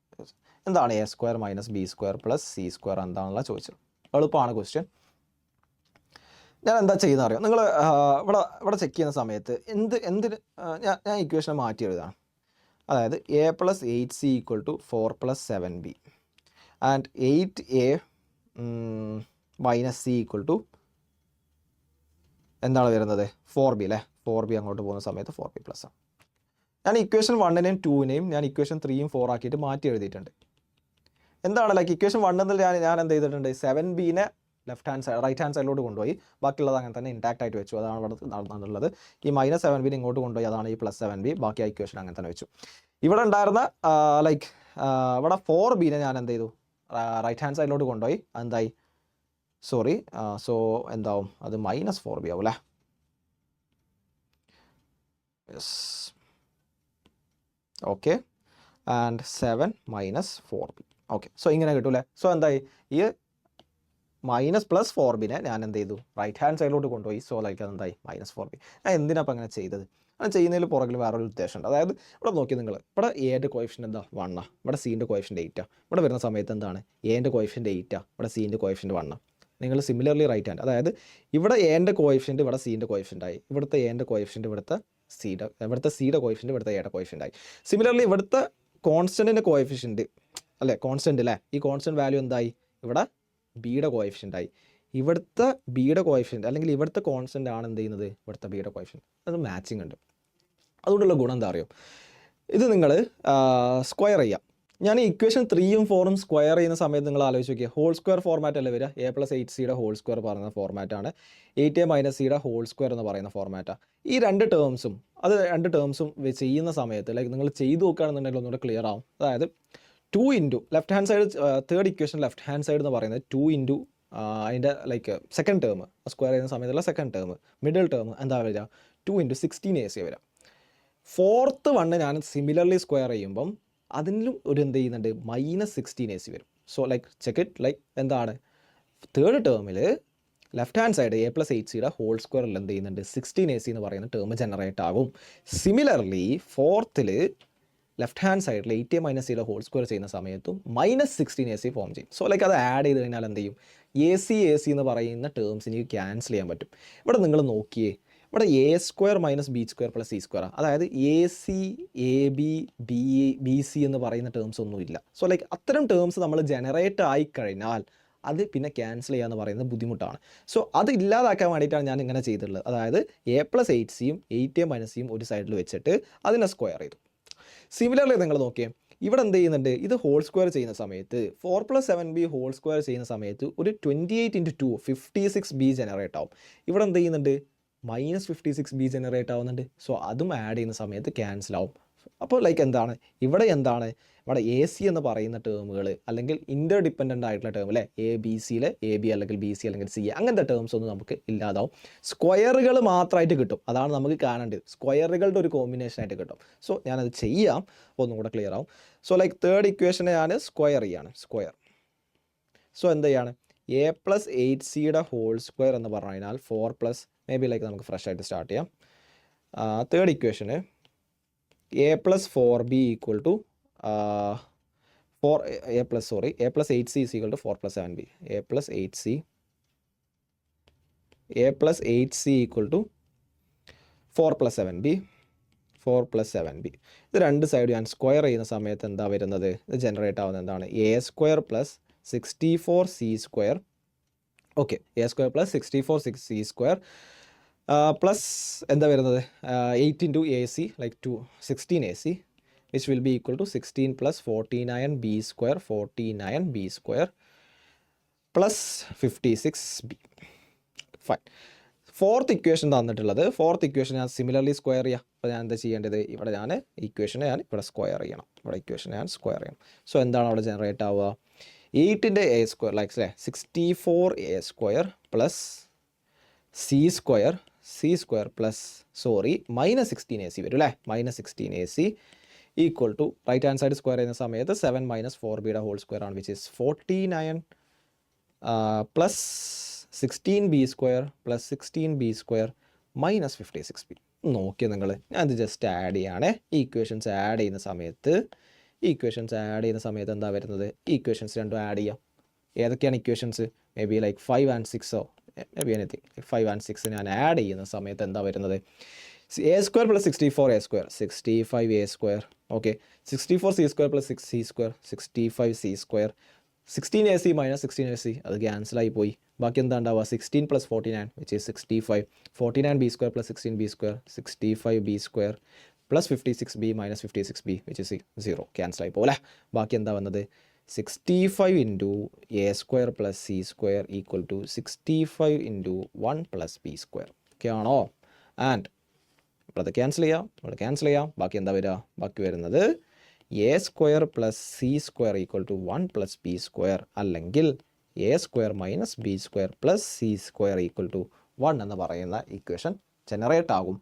എന്താണ്? a square minus b square plus c square എന്താണെന്നുള്ള ചോദിച്ചത്. എളുപ്പമാണ് question. ഞാൻ എന്താ ചെയ്യുന്നത് അറിയാം? നിങ്ങൾ ഇവിടെ ചെക്ക് ചെയ്യുന്ന സമയത്ത് എന്തിന് ഞാൻ ഇക്വേഷനെ മാറ്റി എഴുതാണ്. അതായത് a plus 8c equal to 4 plus 7b and 8a minus c equal to എന്താണ് വരുന്നത്? 4b അല്ലേ? 4b അങ്ങോട്ട് പോകുന്ന സമയത്ത് 4b പ്ലസ് ആണ്. ഞാൻ ഇക്വേഷൻ 1നെയും 2നെയും ഞാൻ ഇക്വേഷൻ 3യും 4 ആക്കിയിട്ട് മാറ്റി എഴുതിയിട്ടുണ്ട്. എന്താണ് ലൈക്ക് ഇക്വേഷൻ 1 ഞാൻ എന്ത് ചെയ്തിട്ടുണ്ട്? 7bനെ left hand side right hand സൈഡിലോട്ട് കൊണ്ടുപോയി, ബാക്കിയുള്ളത് അങ്ങനെ തന്നെ ഇൻടാക്റ്റ് ആയിട്ട് വെച്ചു. അതാണ് ഇവിടെ നടന്നുള്ളത്. ഈ -7b ഇങ്ങോട്ട് കൊണ്ടുപോയി, അതാണ് ഈ +7b. ബാക്കി ആ ഇക്വേഷൻ അങ്ങനെ തന്നെ വെച്ചു. ഇവിടെ ഉണ്ടായിരുന്ന ലൈക്ക് ഇവിടെ 4b ഞാൻ എന്ത് ചെയ്തു, റൈറ്റ് ഹാൻഡ് സൈഡിലോട്ട് കൊണ്ടുപോയി. എന്തായി, സോറി, സോ എന്താവും, അത് -4b ആവും അല്ലേ. Yes, okay. And 7 - 4b. Okay, so ഇങ്ങനെ കിട്ടും അല്ലേ. സോ എന്തായി, ഈ -+4b ഞാൻ എന്ത് ചെയ്തു, റൈറ്റ് ഹാൻഡ് സൈഡിലോട്ട് കൊണ്ടുപോയി. സോ ലൈക്ക് അതെന്തായി, -4b. ഞാൻ എന്തിനാ അപ്പം അങ്ങനെ ചെയ്തത്? അങ്ങനെ ചെയ്യുന്നതിൽ പുറകിൽ വേറൊരു ഉദ്ദേശമുണ്ട്. അതായത് ഇവിടെ നോക്കി നിങ്ങൾ, ഇവിടെ എയുടെ കോയിഫിഷ്യൻ്റ് എന്താ 1, ഇവിടെ സീൻ്റെ കോയിഫിഷ്യൻ്റ് 8. ഇവിടെ വരുന്ന സമയത്ത് എന്താണ്, എൻ്റെ കോയിഫിഷ്യൻ്റ് 8, ഇവിടെ സീൻ്റെ കോയിഫിഷ്യൻ്റ് 1. നിങ്ങൾ സിമിലർലി റൈറ്റ് ഹാൻഡ്, അതായത് ഇവിടെ എൻ്റെ കോയിഫിഷ്യൻ്റ് ഇവിടെ സീൻ്റെ കോയിഫിഷ്യൻ്റ് ആയി, ഇവിടുത്തെ എൻ്റെ കോയിഫിഷ്യൻ്റ് ഇവിടുത്തെ സിയുടെ കോയിഫിഷ്യൻ്റ് ഇവിടുത്തെ എയുടെ കോയിഫിഷ്യൻ്റ് ആയി. സിമിലർലി ഇവിടുത്തെ കോൺസ്റ്റൻറ്റിൻ്റെ കോയിഫിഷ്യൻ്റ് അല്ലേ, കോൺസ്റ്റൻറ്റ് അല്ലേ, ഈ കോൺസ്റ്റൻറ്റ് വാല്യൂ എന്തായി, ഇവിടെ ബിയുടെ കോയിഫിഷ്യൻ്റ് ആയി. ഇവിടുത്തെ ബിയുടെ കോയിഫിഷ്യൻ്റ് അല്ലെങ്കിൽ ഇവിടുത്തെ കോൺസ്റ്റൻ്റ് ആണ് എന്ത് ചെയ്യുന്നത്, ഇവിടുത്തെ ബിയുടെ കോയിഫിഷ്യൻ്റ്. അത് മാച്ചിങ് ഉണ്ട്. അതുകൊണ്ടുള്ള ഗുണം എന്താ അറിയോ, ഇത് നിങ്ങൾ സ്ക്വയർ ചെയ്യാം. ഞാൻ ഈ ഇക്വേഷൻ 3ഉം 4ഉം സ്ക്വയർ ചെയ്യുന്ന സമയത്ത് നിങ്ങൾ ആലോചിച്ച് നോക്കിയാൽ ഹോൾ സ്ക്വയർ ഫോർമാറ്റ് അല്ലേ വരിക. a+8c ഹോൾ സ്ക്വയർ പറയുന്ന ഫോർമാറ്റാണ്, 8a - c ഹോൾ സ്ക്വയർ എന്ന് പറയുന്ന ഫോർമാറ്റാണ്. ഈ രണ്ട് ടേംസും ചെയ്യുന്ന സമയത്ത് ലൈക്ക് നിങ്ങൾ ചെയ്ത് നോക്കുകയാണെന്നുണ്ടെങ്കിൽ ഒന്നുകൂടെ ക്ലിയർ ആവും. അതായത് 2 into left hand side, third equation left hand side എന്ന് പറയുന്നത് 2 ഇൻറ്റു അതിൻ്റെ ലൈക്ക് സെക്കൻഡ് ടേം സ്ക്വയർ ചെയ്യുന്ന സമയത്തുള്ള സെക്കൻഡ് ടേം, മിഡിൽ ടേം എന്താ വരിക, 2 × 16ac വരിക. ഫോർത്ത് വണ്ണ് ഞാൻ സിമിലർലി സ്ക്വയർ ചെയ്യുമ്പം അതിലും ഒരു എന്ത് ചെയ്യുന്നുണ്ട്, -16ac വരും. So like check it, like എന്താണ്, തേർഡ് ടേമിൽ left hand side a+8c whole സ്ക്വയറിൽ എന്ത് ചെയ്യുന്നുണ്ട്, 16ac എന്ന് പറയുന്ന ടേം ജനറേറ്റ് ആകും. സിമിലർലി ഫോർത്തിൽ ലെഫ്റ്റ് ഹാൻഡ് സൈഡിൽ 8a - c ഹോൾ സ്ക്വയർ ചെയ്യുന്ന സമയത്തും -16ac ഫോം ചെയ്യും. സോ ലൈക്ക് അത് ആഡ് ചെയ്ത് കഴിഞ്ഞാൽ എന്ത് ചെയ്യും, ac എന്ന് പറയുന്ന ടേംസ് എനിക്ക് ക്യാൻസൽ ചെയ്യാൻ പറ്റും. ഇവിടെ നിങ്ങൾ നോക്കിയേ, ഇവിടെ a² - b² + c², അതായത് AC AB BC എന്ന് പറയുന്ന ടേംസ് ഒന്നുമില്ല. സോ ലൈക്ക് അത്തരം ടേംസ് നമ്മൾ ജനറേറ്റ് ആയിക്കഴിഞ്ഞാൽ അത് പിന്നെ ക്യാൻസൽ ചെയ്യുക എന്ന് പറയുന്നത് ബുദ്ധിമുട്ടാണ്. സോ അത് ഇല്ലാതാക്കാൻ വേണ്ടിയിട്ടാണ് ഞാൻ ഇങ്ങനെ ചെയ്തിട്ടുള്ളത്. അതായത് a+8cയും 8a - cയും ഒരു സൈഡിൽ വെച്ചിട്ട് അതിനെ സ്ക്വയർ ചെയ്തു. സിമിലർലി നിങ്ങൾ നോക്കിയേ, ഇവിടെ എന്ത് ചെയ്യുന്നുണ്ട്, ഇത് ഹോൾ സ്ക്വയർ ചെയ്യുന്ന സമയത്ത് 4 + 7b ഹോൾ സ്ക്വയർ ചെയ്യുന്ന സമയത്ത് ഒരു 28 × 2 56b ജനറേറ്റ് ആവും. ഇവിടെ എന്ത് ചെയ്യുന്നുണ്ട്, -56b ജനറേറ്റ് ആവുന്നുണ്ട്. സോ അതും ആഡ് ചെയ്യുന്ന സമയത്ത് ക്യാൻസൽ ആവും. അപ്പോൾ ലൈക്ക് എന്താണ്, ഇവിടെ AC എന്ന് പറയുന്ന ടേമുകൾ അല്ലെങ്കിൽ ഇൻ്റർ ഡിപ്പെൻഡൻ്റ് ആയിട്ടുള്ള ടേം അല്ലേ, ABC AB അല്ലെങ്കിൽ BC അല്ലെങ്കിൽ CA അങ്ങനത്തെ ടേംസ് ഒന്നും നമുക്ക് ഇല്ലാതാവും. സ്ക്വയറുകൾ മാത്രമായിട്ട് കിട്ടും. അതാണ് നമുക്ക് കാണേണ്ടത്, സ്ക്വയറുകളുടെ ഒരു കോമ്പിനേഷൻ ആയിട്ട് കിട്ടും. സോ ഞാനത് ചെയ്യാം, ഒന്നും കൂടെ ക്ലിയർ ആവും. സോ ലൈക്ക് തേർഡ് ഇക്വേഷനെ ഞാൻ സ്ക്വയർ ചെയ്യാണ്, സ്ക്വയർ. സോ എന്ത് ചെയ്യാണ്, a+8c ഹോൾ സ്ക്വയർ എന്ന് പറഞ്ഞു കഴിഞ്ഞാൽ 4+ മേ ബി ലൈക്ക് നമുക്ക് ഫ്രഷ് ആയിട്ട് സ്റ്റാർട്ട് ചെയ്യാം. തേർഡ് ഇക്വേഷന് a+4b = a+8c = 4 + 7b. a+8c = 4 + 7b. ഇത് രണ്ട് സൈഡ് ഞാൻ സ്ക്വയർ ചെയ്യുന്ന സമയത്ത് എന്താ വരുന്നത്, ഇത് ജനറേറ്റ് ആവുന്നത് എന്താണ്, a² + 64c². Okay, a² + 64c² plus എന്താ വരുന്നത് 8 × AC like 16ac which will be equal to 16 + 49b² plus 56b. Fine. Fourth equation തന്നിട്ടുള്ളത്, ഫോർത്ത് ഇക്വേഷൻ ഞാൻ സിമിലർലി സ്ക്വയർ ചെയ്യാം. അപ്പോൾ ഞാൻ എന്താ ചെയ്യേണ്ടത്, ഇവിടെ ഞാൻ ഇക്വേഷനെ ഞാൻ ഇവിടെ സ്ക്വയർ ചെയ്യണം, ഇവിടെ ഇക്വേഷനെ ഞാൻ സ്ക്വയർ ചെയ്യണം. സോ എന്താണ് അവിടെ ജനറേറ്റ് ആവുക, 8ൻ്റെ a² like 64a² plus c² plus -16ac വരും അല്ലേ, -16ac equal to right hand side square ചെയ്യുന്ന സമയത്ത് 7 - 4b ഹോൾ സ്ക്വയർ ആണ്, which is 49 plus 16b² plus 16b² -56b. നോക്കിയാൽ നിങ്ങൾ, ഞാനിത് ജസ്റ്റ് ആഡ് ചെയ്യാണ്. ഈ ഇക്വേഷൻസ് ആഡ് ചെയ്യുന്ന സമയത്ത് എന്താ വരുന്നത്, ഈ ഇക്വേഷൻസ് രണ്ടും ആഡ് ചെയ്യാം. ഏതൊക്കെയാണ് equations, may be like 5 and 6 may be anything. 5 and 6 ഞാൻ ആഡ് ചെയ്യുന്ന സമയത്ത് എന്താ വരുന്നത്, a² + 64a², 65a². Okay, 64c² + 6c², 65c². 16ac - 16ac അത് ക്യാൻസലായി പോയി. ബാക്കി എന്താ ഉണ്ടാവുക, 16 + 49 which is 65, 49b² + 16b², 65b² plus 56b - 56b which is 0, ക്യാൻസലായി പോലെ. ബാക്കി എന്താ വന്നത്, 65 into A square plus C square equal to 65 into 1 plus B square. Okay ആണോ? ആൻഡ് ഇവിടെ ക്യാൻസൽ ചെയ്യാം. ബാക്കി എന്താ വരിക? ബാക്കി വരുന്നത് A square plus C square equal to 1 plus B square, അല്ലെങ്കിൽ A square minus B square plus C square equal to 1 എന്ന് പറയുന്ന ഇക്വേഷൻ ജനറേറ്റ് ആകും.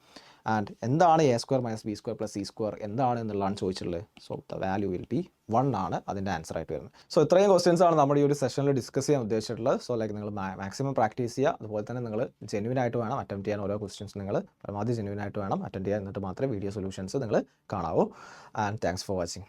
ആൻഡ് എന്താണ് A square minus B square plus C square എന്താണ് എന്നുള്ളതാണ് ചോദിച്ചിട്ടുള്ളത്. So the value will be 1 ആണ് അതിൻ്റെ ആൻസർ ആയിട്ട് വരുന്നത്. സോ ഇത്രയും ക്വസ്റ്റ്യൻസ് ആണ് നമ്മുടെ ഈ ഒരു സെഷനിൽ ഡിസ്കസ് ചെയ്യാൻ ഉദ്ദേശിച്ചിട്ടുള്ളത്. സോ ലൈക്ക് നിങ്ങൾ മാക്സിമം പ്രാക്ടീസ് ചെയ്യുക. അതുപോലെ തന്നെ നിങ്ങൾ ജെന്യൂൻ ആയിട്ട് വേണം അറ്റംപ്റ്റ് ചെയ്യാൻ. ഓരോ ക്വസ്റ്റ്യൻസ് നിങ്ങൾ പരമാവധി ജെന്യൂൻ ആയിട്ട് വേണം അറ്റൻഡ് ചെയ്യാൻ. എന്നിട്ട് മാത്രമേ വീഡിയോ സൊല്യൂഷൻസ് നിങ്ങൾ കാണാവൂ. And thanks for watching.